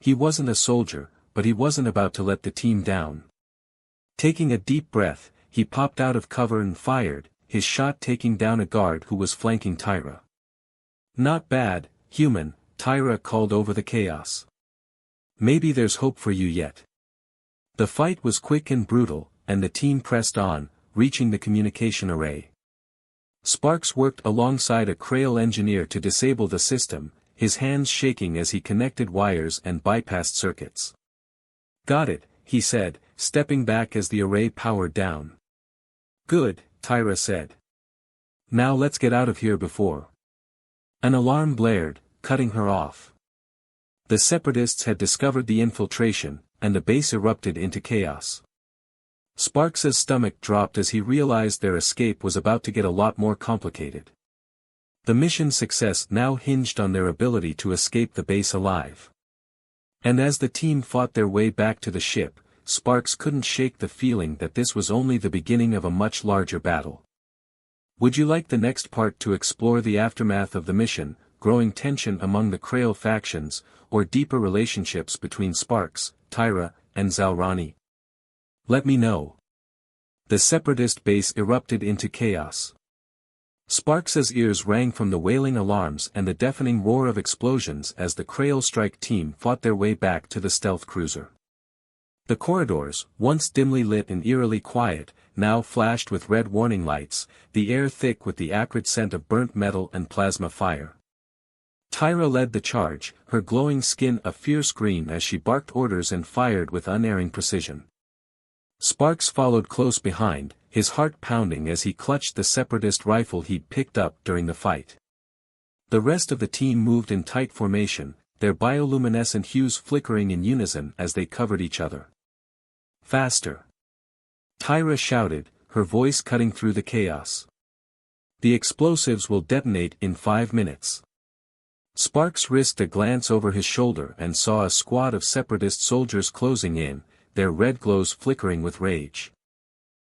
S1: He wasn't a soldier, but he wasn't about to let the team down. Taking a deep breath, he popped out of cover and fired, his shot taking down a guard who was flanking Tyra. "Not bad, human," Tyra called over the chaos. "Maybe there's hope for you yet." The fight was quick and brutal, and the team pressed on, reaching the communication array. Sparks worked alongside a Krail engineer to disable the system, his hands shaking as he connected wires and bypassed circuits. "Got it," he said, stepping back as the array powered down. "Good," Tyra said. "Now let's get out of here before." An alarm blared, cutting her off. The Separatists had discovered the infiltration, and the base erupted into chaos. Sparks's stomach dropped as he realized their escape was about to get a lot more complicated. The mission's success now hinged on their ability to escape the base alive. And as the team fought their way back to the ship, Sparks couldn't shake the feeling that this was only the beginning of a much larger battle. Would you like the next part to explore the aftermath of the mission, growing tension among the Krail factions, or deeper relationships between Sparks, Tyra, and Zalrani? Let me know. The Separatist base erupted into chaos. Sparks's ears rang from the wailing alarms and the deafening roar of explosions as the Krail strike team fought their way back to the stealth cruiser. The corridors, once dimly lit and eerily quiet, now flashed with red warning lights, the air thick with the acrid scent of burnt metal and plasma fire. Tyra led the charge, her glowing skin a fierce green as she barked orders and fired with unerring precision. Sparks followed close behind, his heart pounding as he clutched the separatist rifle he'd picked up during the fight. The rest of the team moved in tight formation, their bioluminescent hues flickering in unison as they covered each other. Faster! Tyra shouted, her voice cutting through the chaos. The explosives will detonate in 5 minutes. Sparks risked a glance over his shoulder and saw a squad of separatist soldiers closing in, their red glows flickering with rage.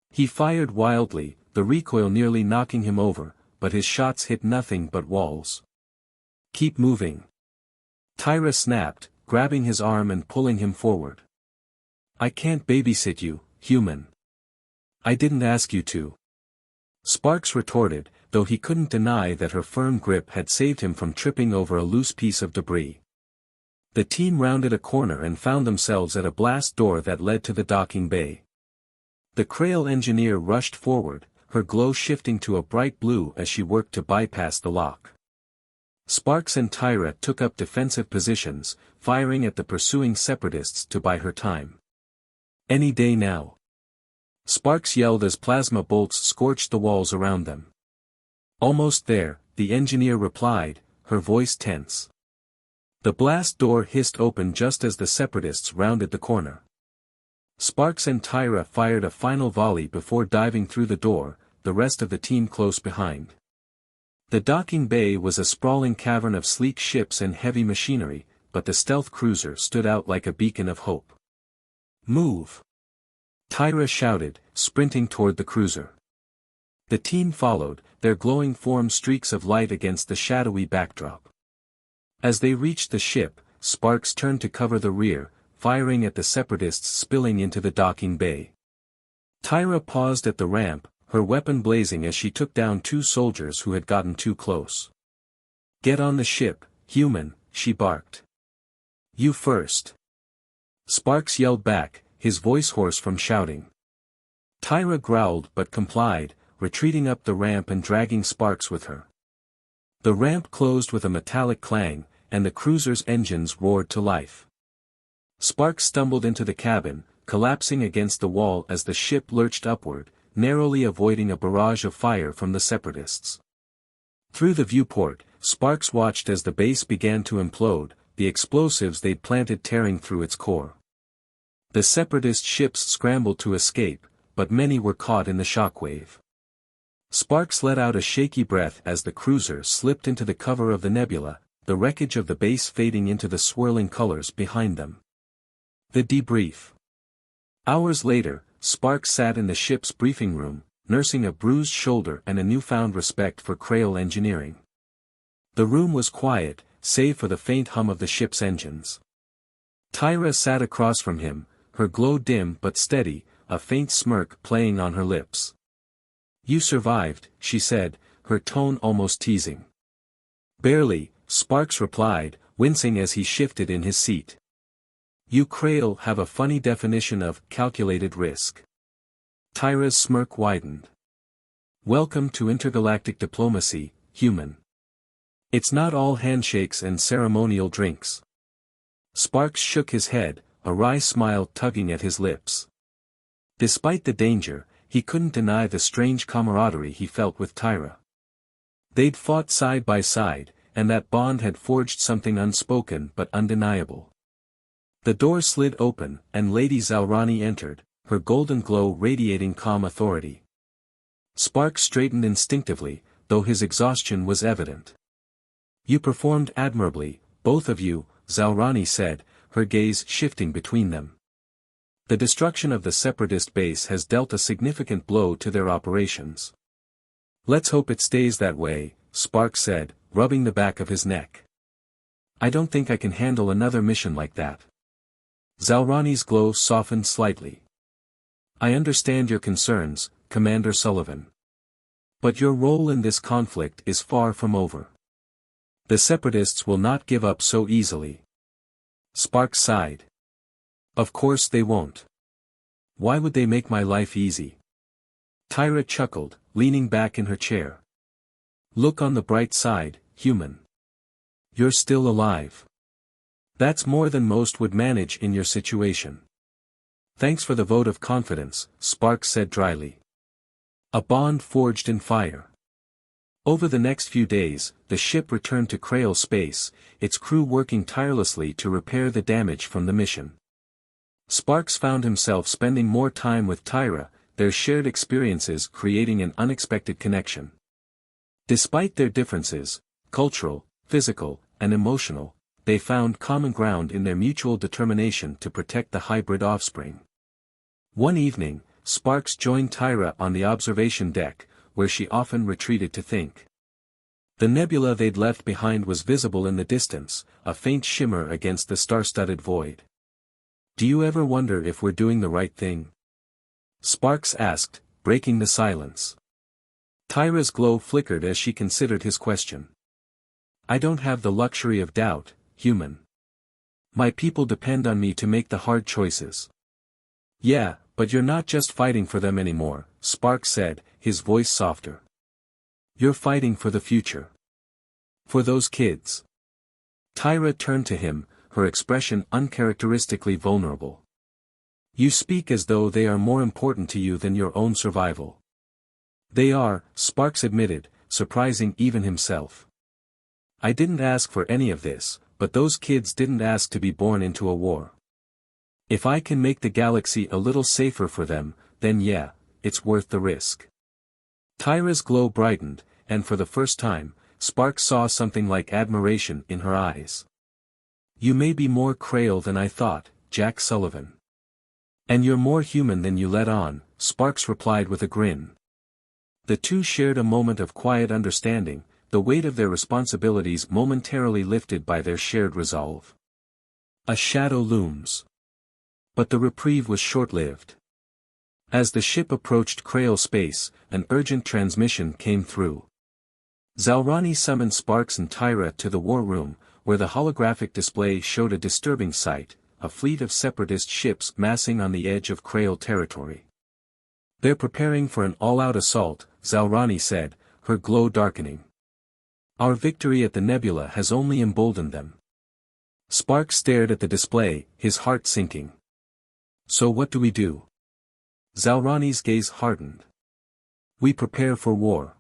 S1: He fired wildly, the recoil nearly knocking him over, but his shots hit nothing but walls. Keep moving. Tyra snapped, grabbing his arm and pulling him forward. I can't babysit you, human. I didn't ask you to. Sparks retorted, though he couldn't deny that her firm grip had saved him from tripping over a loose piece of debris. The team rounded a corner and found themselves at a blast door that led to the docking bay. The Krail engineer rushed forward, her glow shifting to a bright blue as she worked to bypass the lock. Sparks and Tyra took up defensive positions, firing at the pursuing separatists to buy her time. Any day now. Sparks yelled as plasma bolts scorched the walls around them. Almost there, the engineer replied, her voice tense. The blast door hissed open just as the separatists rounded the corner. Sparks and Tyra fired a final volley before diving through the door, the rest of the team close behind. The docking bay was a sprawling cavern of sleek ships and heavy machinery, but the stealth cruiser stood out like a beacon of hope. Move! Tyra shouted, sprinting toward the cruiser. The team followed, their glowing forms streaks of light against the shadowy backdrop. As they reached the ship, Sparks turned to cover the rear, firing at the separatists spilling into the docking bay. Tyra paused at the ramp, her weapon blazing as she took down 2 soldiers who had gotten too close. Get on the ship, human, she barked. You first. Sparks yelled back, his voice hoarse from shouting. Tyra growled but complied, retreating up the ramp and dragging Sparks with her. The ramp closed with a metallic clang, and the cruiser's engines roared to life. Sparks stumbled into the cabin, collapsing against the wall as the ship lurched upward, narrowly avoiding a barrage of fire from the separatists. Through the viewport, Sparks watched as the base began to implode, the explosives they'd planted tearing through its core. The separatist ships scrambled to escape, but many were caught in the shockwave. Sparks let out a shaky breath as the cruiser slipped into the cover of the nebula, the wreckage of the base fading into the swirling colors behind them. The debrief. Hours later, Sparks sat in the ship's briefing room, nursing a bruised shoulder and a newfound respect for Krail engineering. The room was quiet, save for the faint hum of the ship's engines. Tyra sat across from him, her glow dim but steady, a faint smirk playing on her lips. You survived, she said, her tone almost teasing. Barely, Sparks replied, wincing as he shifted in his seat. You Krail have a funny definition of calculated risk. Tyra's smirk widened. Welcome to intergalactic diplomacy, human. It's not all handshakes and ceremonial drinks. Sparks shook his head, a wry smile tugging at his lips. Despite the danger, he couldn't deny the strange camaraderie he felt with Tyra. They'd fought side by side, and that bond had forged something unspoken but undeniable. The door slid open, and Lady Zalrani entered, her golden glow radiating calm authority. Sparks straightened instinctively, though his exhaustion was evident. You performed admirably, both of you, Zalrani said, her gaze shifting between them. The destruction of the separatist base has dealt a significant blow to their operations. Let's hope it stays that way, Sparks said, rubbing the back of his neck. I don't think I can handle another mission like that. Zalrani's glow softened slightly. I understand your concerns, Commander Sullivan. But your role in this conflict is far from over. The Separatists will not give up so easily. Sparks sighed. Of course they won't. Why would they make my life easy? Tyra chuckled, leaning back in her chair. Look on the bright side, human. You're still alive. That's more than most would manage in your situation. Thanks for the vote of confidence, Sparks said dryly. A bond forged in fire. Over the next few days, the ship returned to Crail space, its crew working tirelessly to repair the damage from the mission. Sparks found himself spending more time with Tyra, their shared experiences creating an unexpected connection. Despite their differences, cultural, physical, and emotional, they found common ground in their mutual determination to protect the hybrid offspring. One evening, Sparks joined Tyra on the observation deck, where she often retreated to think. The nebula they'd left behind was visible in the distance, a faint shimmer against the star-studded void. Do you ever wonder if we're doing the right thing? Sparks asked, breaking the silence. Tyra's glow flickered as she considered his question. I don't have the luxury of doubt, human. My people depend on me to make the hard choices. Yeah, but you're not just fighting for them anymore, Sparks said, his voice softer. You're fighting for the future. For those kids. Tyra turned to him, her expression uncharacteristically vulnerable. You speak as though they are more important to you than your own survival. They are, Sparks admitted, surprising even himself. I didn't ask for any of this, but those kids didn't ask to be born into a war. If I can make the galaxy a little safer for them, then yeah, it's worth the risk. Tyra's glow brightened, and for the first time, Sparks saw something like admiration in her eyes. You may be more Crail than I thought, Jack Sullivan. And you're more human than you let on, Sparks replied with a grin. The two shared a moment of quiet understanding, the weight of their responsibilities momentarily lifted by their shared resolve. A shadow looms. But the reprieve was short-lived. As the ship approached Crail space, an urgent transmission came through. Zalrani summoned Sparks and Tyra to the war room, where the holographic display showed a disturbing sight, a fleet of separatist ships massing on the edge of Crail territory. They're preparing for an all-out assault, Zalrani said, her glow darkening. Our victory at the nebula has only emboldened them. Sparks stared at the display, his heart sinking. So what do we do? Zalrani's gaze hardened. We prepare for war.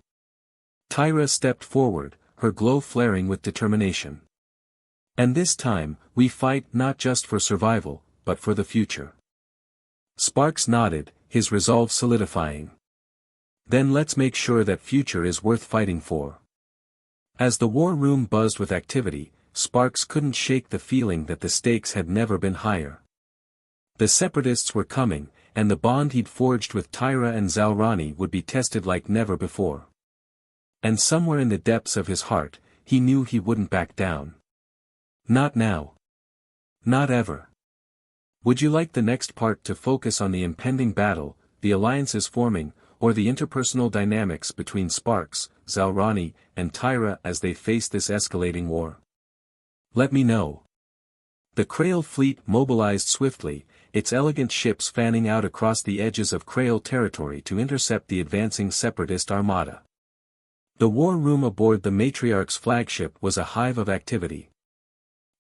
S1: Tyra stepped forward, her glow flaring with determination. And this time, we fight not just for survival, but for the future. Sparks nodded, his resolve solidifying. Then let's make sure that future is worth fighting for. As the war room buzzed with activity, Sparks couldn't shake the feeling that the stakes had never been higher. The separatists were coming, and the bond he'd forged with Tyra and Zalrani would be tested like never before. And somewhere in the depths of his heart, he knew he wouldn't back down. Not now. Not ever. Would you like the next part to focus on the impending battle, the alliances forming, or the interpersonal dynamics between Sparks, Zalrani, and Tyra as they face this escalating war? Let me know. The Crail fleet mobilized swiftly, its elegant ships fanning out across the edges of Crail territory to intercept the advancing separatist armada. The war room aboard the Matriarch's flagship was a hive of activity.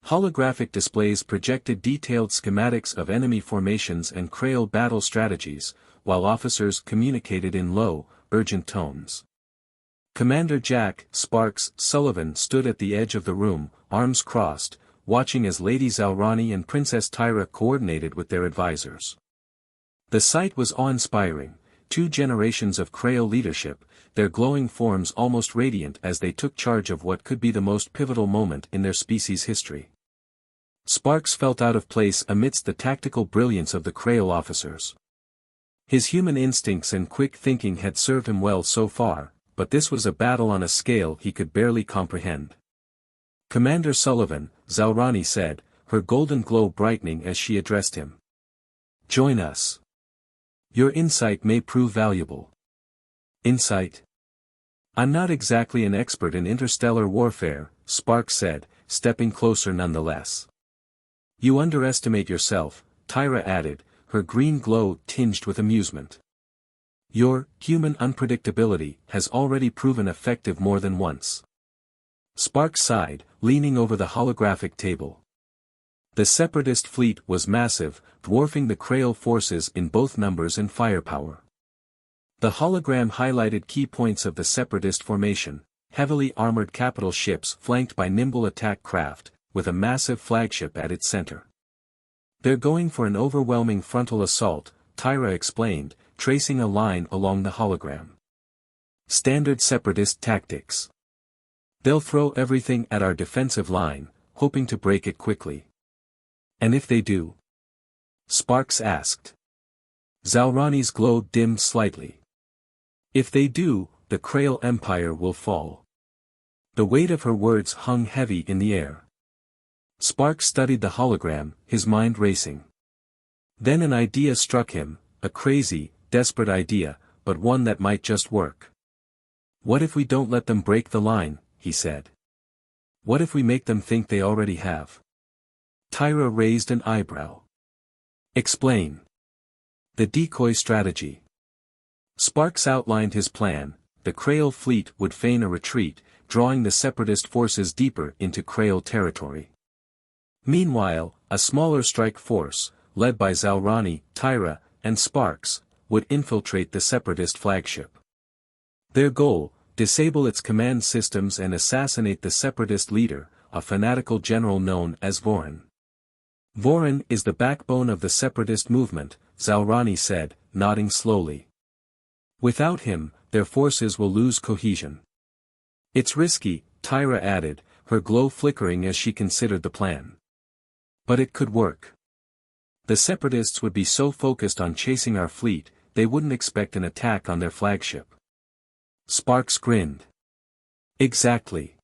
S1: Holographic displays projected detailed schematics of enemy formations and Crail battle strategies, while officers communicated in low, urgent tones. Commander Jack Sparks Sullivan stood at the edge of the room, arms crossed, watching as Lady Zalrani and Princess Tyra coordinated with their advisors. The sight was awe-inspiring, 2 generations of Crail leadership, their glowing forms almost radiant as they took charge of what could be the most pivotal moment in their species' history. Sparks felt out of place amidst the tactical brilliance of the Crail officers. His human instincts and quick thinking had served him well so far, but this was a battle on a scale he could barely comprehend. Commander Sullivan, Zalrani said, her golden glow brightening as she addressed him. Join us. Your insight may prove valuable. Insight? I'm not exactly an expert in interstellar warfare, Sparks said, stepping closer nonetheless. You underestimate yourself, Tyra added, her green glow tinged with amusement. Your human unpredictability has already proven effective more than once. Sparks sighed, leaning over the holographic table. The Separatist fleet was massive, dwarfing the Krail forces in both numbers and firepower. The hologram highlighted key points of the Separatist formation: heavily armored capital ships flanked by nimble attack craft, with a massive flagship at its center. They're going for an overwhelming frontal assault, Tyra explained, tracing a line along the hologram. Standard Separatist tactics. They'll throw everything at our defensive line, hoping to break it quickly. And if they do? Sparks asked. Zalrani's glow dimmed slightly. If they do, the Krail Empire will fall. The weight of her words hung heavy in the air. Sparks studied the hologram, his mind racing. Then an idea struck him, a crazy, desperate idea, but one that might just work. What if we don't let them break the line, he said. What if we make them think they already have? Tyra raised an eyebrow. Explain. The decoy strategy. Sparks outlined his plan. The Krail fleet would feign a retreat, drawing the Separatist forces deeper into Krail territory. Meanwhile, a smaller strike force, led by Zalrani, Tyra, and Sparks, would infiltrate the Separatist flagship. Their goal: disable its command systems and assassinate the Separatist leader, a fanatical general known as Vorin. Vorin is the backbone of the Separatist movement, Zalrani said, nodding slowly. Without him, their forces will lose cohesion. It's risky, Tyra added, her glow flickering as she considered the plan. But it could work. The Separatists would be so focused on chasing our fleet, they wouldn't expect an attack on their flagship. Sparks grinned. Exactly.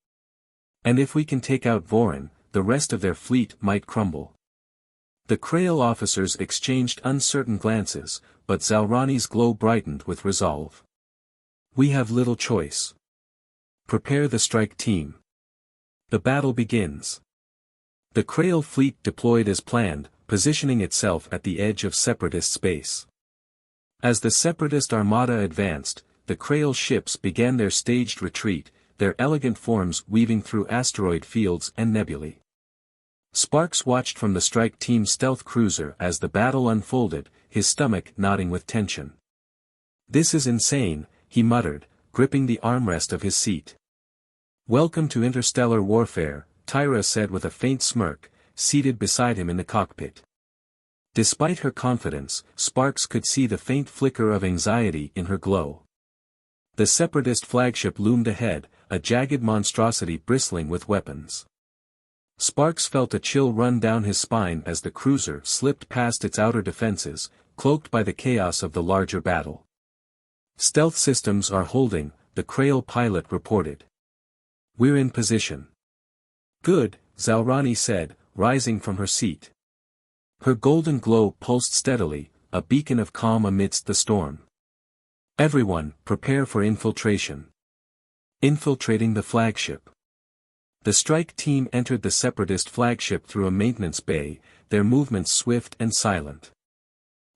S1: And if we can take out Vorin, the rest of their fleet might crumble. The Krail officers exchanged uncertain glances, but Zalrani's glow brightened with resolve. We have little choice. Prepare the strike team. The battle begins. The Krail fleet deployed as planned, positioning itself at the edge of Separatist space. As the Separatist armada advanced, the Krail ships began their staged retreat, their elegant forms weaving through asteroid fields and nebulae. Sparks watched from the strike team's stealth cruiser as the battle unfolded, his stomach knotting with tension. This is insane, he muttered, gripping the armrest of his seat. Welcome to interstellar warfare, Tyra said with a faint smirk, seated beside him in the cockpit. Despite her confidence, Sparks could see the faint flicker of anxiety in her glow. The Separatist flagship loomed ahead, a jagged monstrosity bristling with weapons. Sparks felt a chill run down his spine as the cruiser slipped past its outer defenses, cloaked by the chaos of the larger battle. Stealth systems are holding, the Krail pilot reported. We're in position. Good, Zalrani said, rising from her seat. Her golden glow pulsed steadily, a beacon of calm amidst the storm. Everyone, prepare for infiltration. Infiltrating the flagship. The strike team entered the Separatist flagship through a maintenance bay, their movements swift and silent.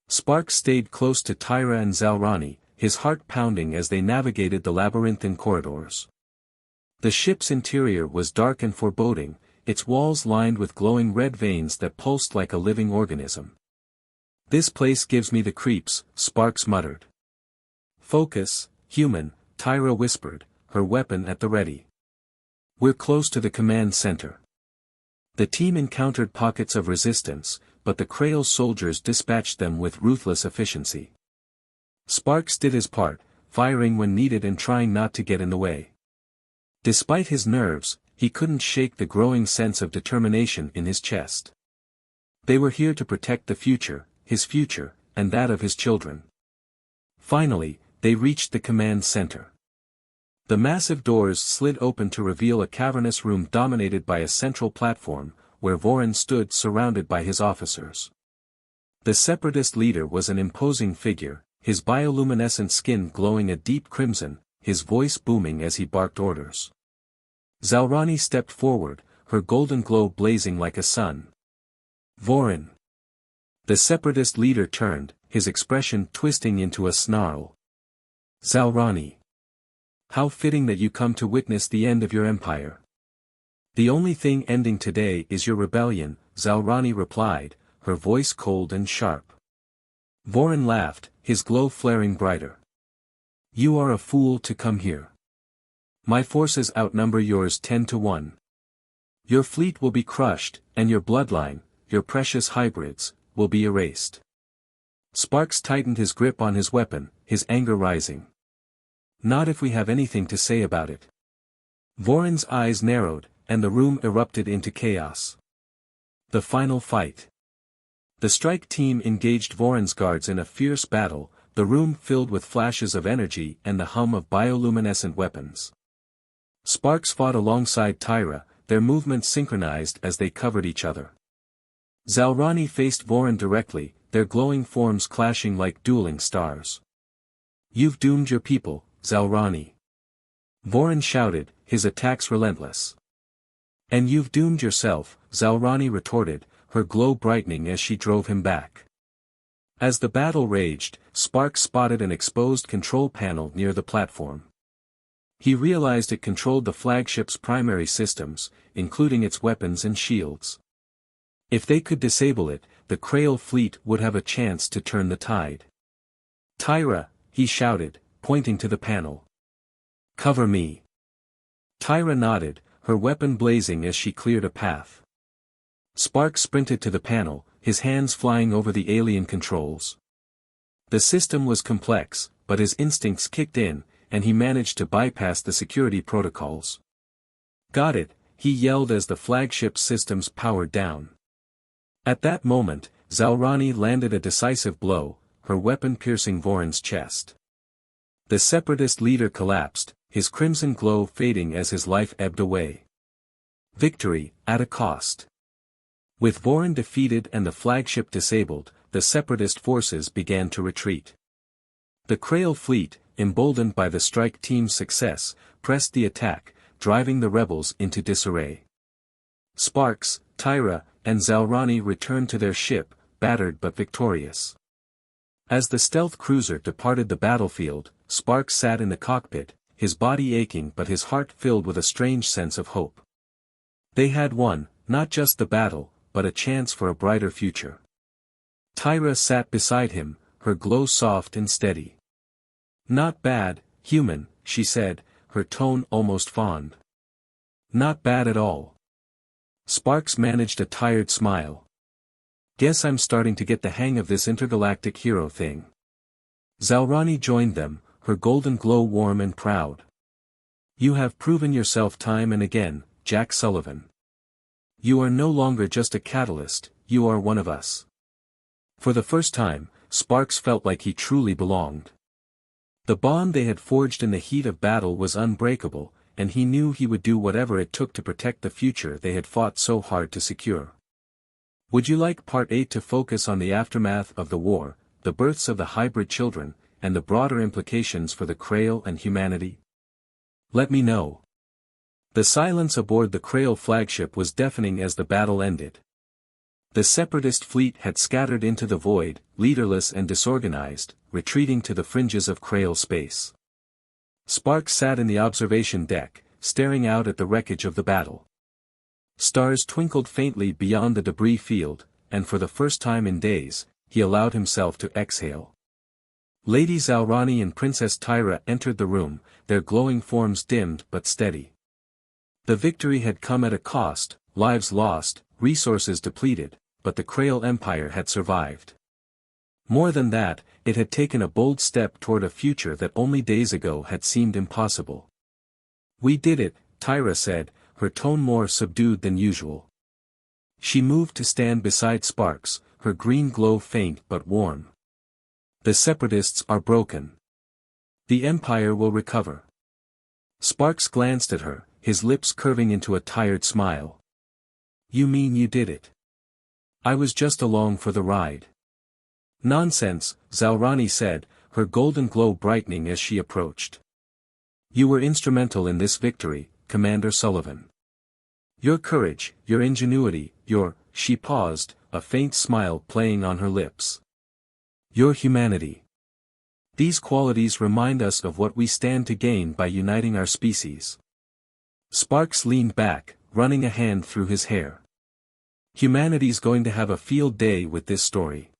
S1: Sparks stayed close to Tyra and Zalrani, his heart pounding as they navigated the labyrinthine corridors. The ship's interior was dark and foreboding, its walls lined with glowing red veins that pulsed like a living organism. This place gives me the creeps, Sparks muttered. Focus, human, Tyra whispered, her weapon at the ready. We're close to the command center. The team encountered pockets of resistance, but the Krail soldiers dispatched them with ruthless efficiency. Sparks did his part, firing when needed and trying not to get in the way. Despite his nerves, he couldn't shake the growing sense of determination in his chest. They were here to protect the future, his future, and that of his children. Finally, they reached the command center. The massive doors slid open to reveal a cavernous room dominated by a central platform, where Vorin stood surrounded by his officers. The Separatist leader was an imposing figure, his bioluminescent skin glowing a deep crimson, his voice booming as he barked orders. Zalrani stepped forward, her golden glow blazing like a sun. Vorin. The separatist leader turned, his expression twisting into a snarl. Zalrani. How fitting that you come to witness the end of your empire. The only thing ending today is your rebellion, Zalrani replied, her voice cold and sharp. Vorin laughed, his glow flaring brighter. You are a fool to come here. My forces outnumber yours 10-1. Your fleet will be crushed, and your bloodline, your precious hybrids, will be erased. Sparks tightened his grip on his weapon, his anger rising. Not if we have anything to say about it. Vorin's eyes narrowed, and the room erupted into chaos. The final fight. The strike team engaged Vorin's guards in a fierce battle, the room filled with flashes of energy and the hum of bioluminescent weapons. Sparks fought alongside Tyra, their movements synchronized as they covered each other. Zalrani faced Vorin directly, their glowing forms clashing like dueling stars. You've doomed your people, Zalrani. Vorin shouted, his attacks relentless. And you've doomed yourself, Zalrani retorted, her glow brightening as she drove him back. As the battle raged, Sparks spotted an exposed control panel near the platform. He realized it controlled the flagship's primary systems, including its weapons and shields. If they could disable it, the Krail fleet would have a chance to turn the tide. Tyra, he shouted, pointing to the panel. Cover me. Tyra nodded, her weapon blazing as she cleared a path. Sparks sprinted to the panel, his hands flying over the alien controls. The system was complex, but his instincts kicked in, and he managed to bypass the security protocols. Got it, he yelled as the flagship's systems powered down. At that moment, Zalrani landed a decisive blow, her weapon piercing Vorin's chest. The separatist leader collapsed, his crimson glow fading as his life ebbed away. Victory, at a cost. With Vorin defeated and the flagship disabled, the separatist forces began to retreat. The Krail fleet, emboldened by the strike team's success, pressed the attack, driving the rebels into disarray. Sparks, Tyra, and Zalrani returned to their ship, battered but victorious. As the stealth cruiser departed the battlefield, Sparks sat in the cockpit, his body aching but his heart filled with a strange sense of hope. They had won, not just the battle, but a chance for a brighter future. Tyra sat beside him, her glow soft and steady. Not bad, human, she said, her tone almost fond. Not bad at all. Sparks managed a tired smile. Guess I'm starting to get the hang of this intergalactic hero thing. Zalrani joined them, her golden glow warm and proud. You have proven yourself time and again, Jack Sullivan. You are no longer just a catalyst, you are one of us. For the first time, Sparks felt like he truly belonged. The bond they had forged in the heat of battle was unbreakable, and he knew he would do whatever it took to protect the future they had fought so hard to secure. Would you like Part 8 to focus on the aftermath of the war, the births of the hybrid children, and the broader implications for the Krail and humanity? Let me know. The silence aboard the Krail flagship was deafening as the battle ended. The separatist fleet had scattered into the void, leaderless and disorganized, retreating to the fringes of Krail space. Sparks sat in the observation deck, staring out at the wreckage of the battle. Stars twinkled faintly beyond the debris field, and for the first time in days, he allowed himself to exhale. Lady Zalrani and Princess Tyra entered the room, their glowing forms dimmed but steady. The victory had come at a cost, lives lost, resources depleted, but the Krail Empire had survived. More than that, it had taken a bold step toward a future that only days ago had seemed impossible. We did it, Tyra said, her tone more subdued than usual. She moved to stand beside Sparks, her green glow faint but warm. The separatists are broken. The Empire will recover. Sparks glanced at her, his lips curving into a tired smile. You mean you did it? I was just along for the ride. Nonsense, Zalrani said, her golden glow brightening as she approached. You were instrumental in this victory, Commander Sullivan. Your courage, your ingenuity, she paused, a faint smile playing on her lips. Your humanity. These qualities remind us of what we stand to gain by uniting our species. Sparks leaned back, running a hand through his hair. Humanity's going to have a field day with this story.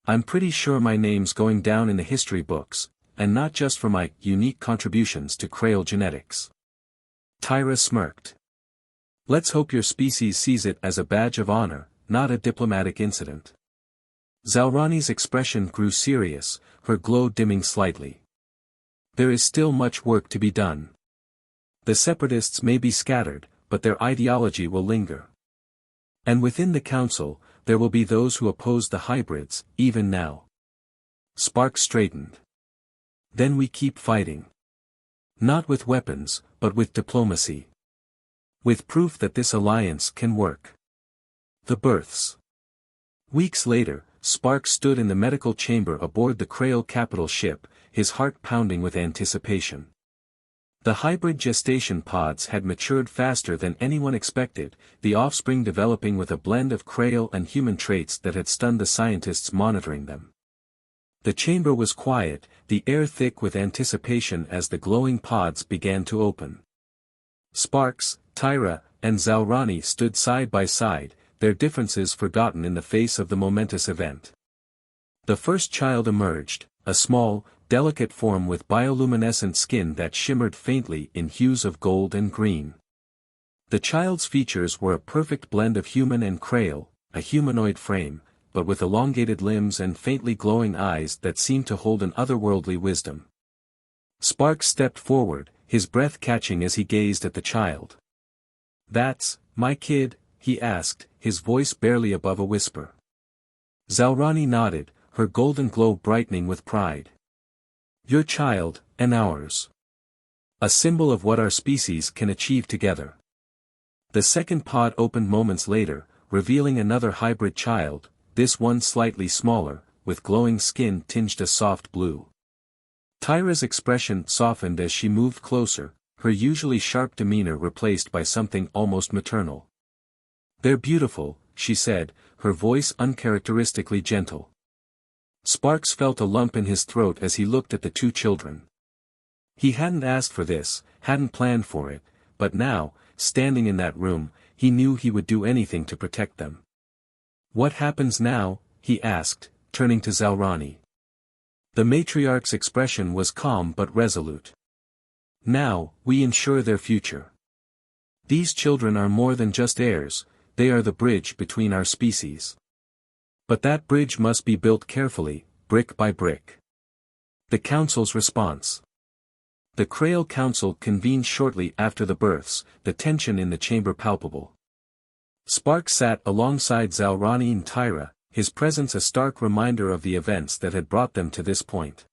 S1: I'm pretty sure my name's going down in the history books, and not just for my unique contributions to Krail genetics. Tyra smirked. Let's hope your species sees it as a badge of honor, not a diplomatic incident. Zalrani's expression grew serious, her glow dimming slightly. There is still much work to be done. The separatists may be scattered, but their ideology will linger. And within the council, there will be those who oppose the hybrids, even now. Sparks straightened. Then we keep fighting. Not with weapons, but with diplomacy. With proof that this alliance can work. The births. Weeks later, Sparks stood in the medical chamber aboard the Krail capital ship, his heart pounding with anticipation. The hybrid gestation pods had matured faster than anyone expected, the offspring developing with a blend of Krail and human traits that had stunned the scientists monitoring them. The chamber was quiet, the air thick with anticipation as the glowing pods began to open. Sparks, Tyra, and Zalrani stood side by side, their differences forgotten in the face of the momentous event. The first child emerged, a small, delicate form with bioluminescent skin that shimmered faintly in hues of gold and green. The child's features were a perfect blend of human and Krail, a humanoid frame, but with elongated limbs and faintly glowing eyes that seemed to hold an otherworldly wisdom. Sparks stepped forward, his breath catching as he gazed at the child. "That's my kid?" he asked, his voice barely above a whisper. Zalrani nodded, her golden glow brightening with pride. "Your child, and ours. A symbol of what our species can achieve together." The second pod opened moments later, revealing another hybrid child, this one slightly smaller, with glowing skin tinged a soft blue. Tyra's expression softened as she moved closer, her usually sharp demeanor replaced by something almost maternal. "They're beautiful," she said, her voice uncharacteristically gentle. Sparks felt a lump in his throat as he looked at the two children. He hadn't asked for this, hadn't planned for it, but now, standing in that room, he knew he would do anything to protect them. "What happens now?" he asked, turning to Zalrani. The matriarch's expression was calm but resolute. "Now, we ensure their future. These children are more than just heirs, they are the bridge between our species. But that bridge must be built carefully, brick by brick." The council's response. The Krail Council convened shortly after the births, the tension in the chamber palpable. Sparks sat alongside Zalrani and Tyra, his presence a stark reminder of the events that had brought them to this point.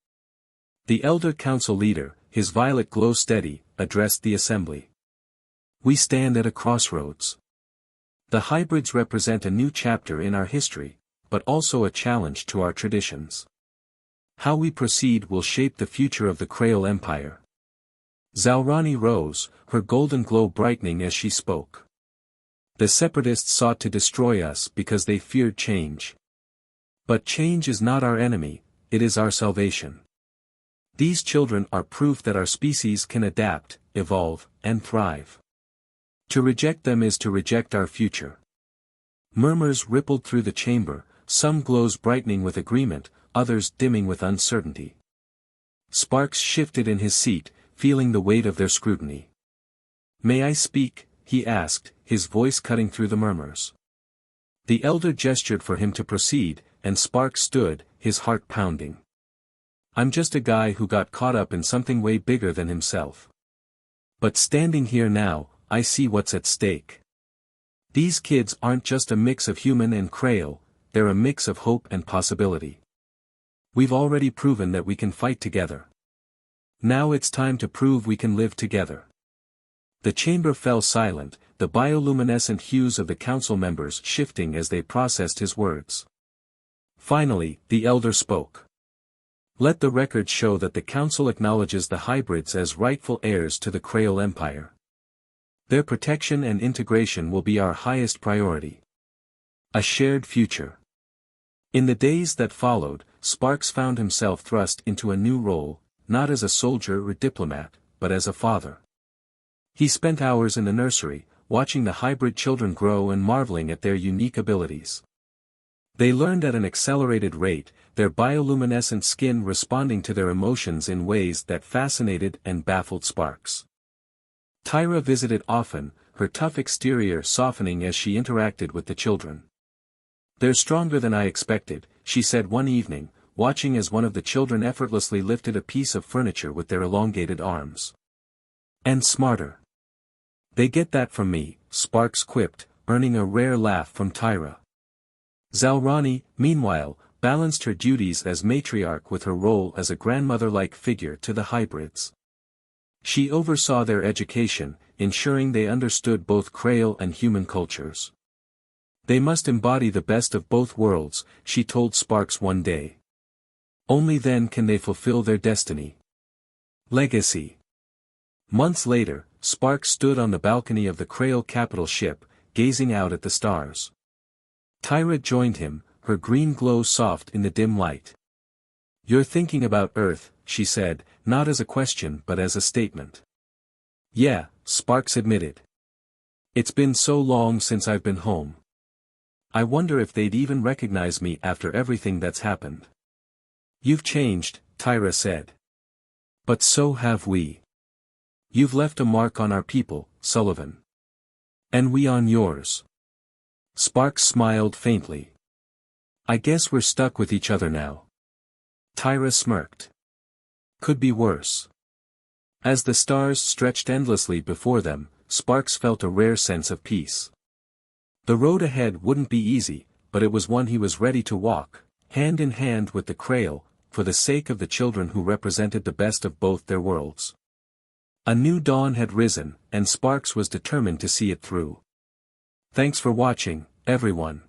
S1: The elder council leader, his violet glow steady, addressed the assembly. "We stand at a crossroads. The hybrids represent a new chapter in our history, but also a challenge to our traditions. How we proceed will shape the future of the Krail Empire." Zalrani rose, her golden glow brightening as she spoke. "The separatists sought to destroy us because they feared change. But change is not our enemy, it is our salvation. These children are proof that our species can adapt, evolve, and thrive. To reject them is to reject our future." Murmurs rippled through the chamber, some glows brightening with agreement, others dimming with uncertainty. Sparks shifted in his seat, feeling the weight of their scrutiny. "May I speak?" he asked, his voice cutting through the murmurs. The elder gestured for him to proceed, and Sparks stood, his heart pounding. "I'm just a guy who got caught up in something way bigger than himself. But standing here now, I see what's at stake. These kids aren't just a mix of human and Krail, they're a mix of hope and possibility. We've already proven that we can fight together. Now it's time to prove we can live together." The chamber fell silent, the bioluminescent hues of the council members shifting as they processed his words. Finally, the elder spoke. Let the record show that the Council acknowledges the hybrids as rightful heirs to the Creole Empire. Their protection and integration will be our highest priority. A shared future. In the days that followed, Sparks found himself thrust into a new role, not as a soldier or diplomat, but as a father. He spent hours in the nursery, watching the hybrid children grow and marveling at their unique abilities. They learned at an accelerated rate, their bioluminescent skin responding to their emotions in ways that fascinated and baffled Sparks. Tyra visited often, her tough exterior softening as she interacted with the children. "They're stronger than I expected," she said one evening, watching as one of the children effortlessly lifted a piece of furniture with their elongated arms. "And smarter. They get that from me," Sparks quipped, earning a rare laugh from Tyra. Zalrani, meanwhile, balanced her duties as matriarch with her role as a grandmother-like figure to the hybrids. She oversaw their education, ensuring they understood both Creole and human cultures. "They must embody the best of both worlds," she told Sparks one day. "Only then can they fulfill their destiny." Legacy. Months later, Sparks stood on the balcony of the Creole capital ship, gazing out at the stars. Tyra joined him, her green glow soft in the dim light. "You're thinking about Earth," she said, not as a question but as a statement. "Yeah," Sparks admitted. "It's been so long since I've been home. I wonder if they'd even recognize me after everything that's happened." "You've changed," Tyra said. "But so have we. You've left a mark on our people, Sullivan. And we on yours." Sparks smiled faintly. "I guess we're stuck with each other now." Tyra smirked. "Could be worse." As the stars stretched endlessly before them, Sparks felt a rare sense of peace. The road ahead wouldn't be easy, but it was one he was ready to walk, hand in hand with the Creole, for the sake of the children who represented the best of both their worlds. A new dawn had risen, and Sparks was determined to see it through. Thanks for watching, everyone.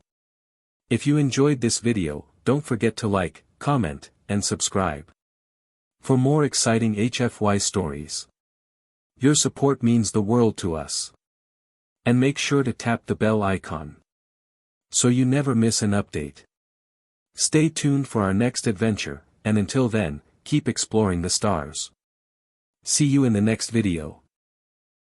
S1: If you enjoyed this video, don't forget to like, comment, and subscribe. For more exciting HFY stories. Your support means the world to us. And make sure to tap the bell icon, so you never miss an update. Stay tuned for our next adventure, and until then, keep exploring the stars. See you in the next video.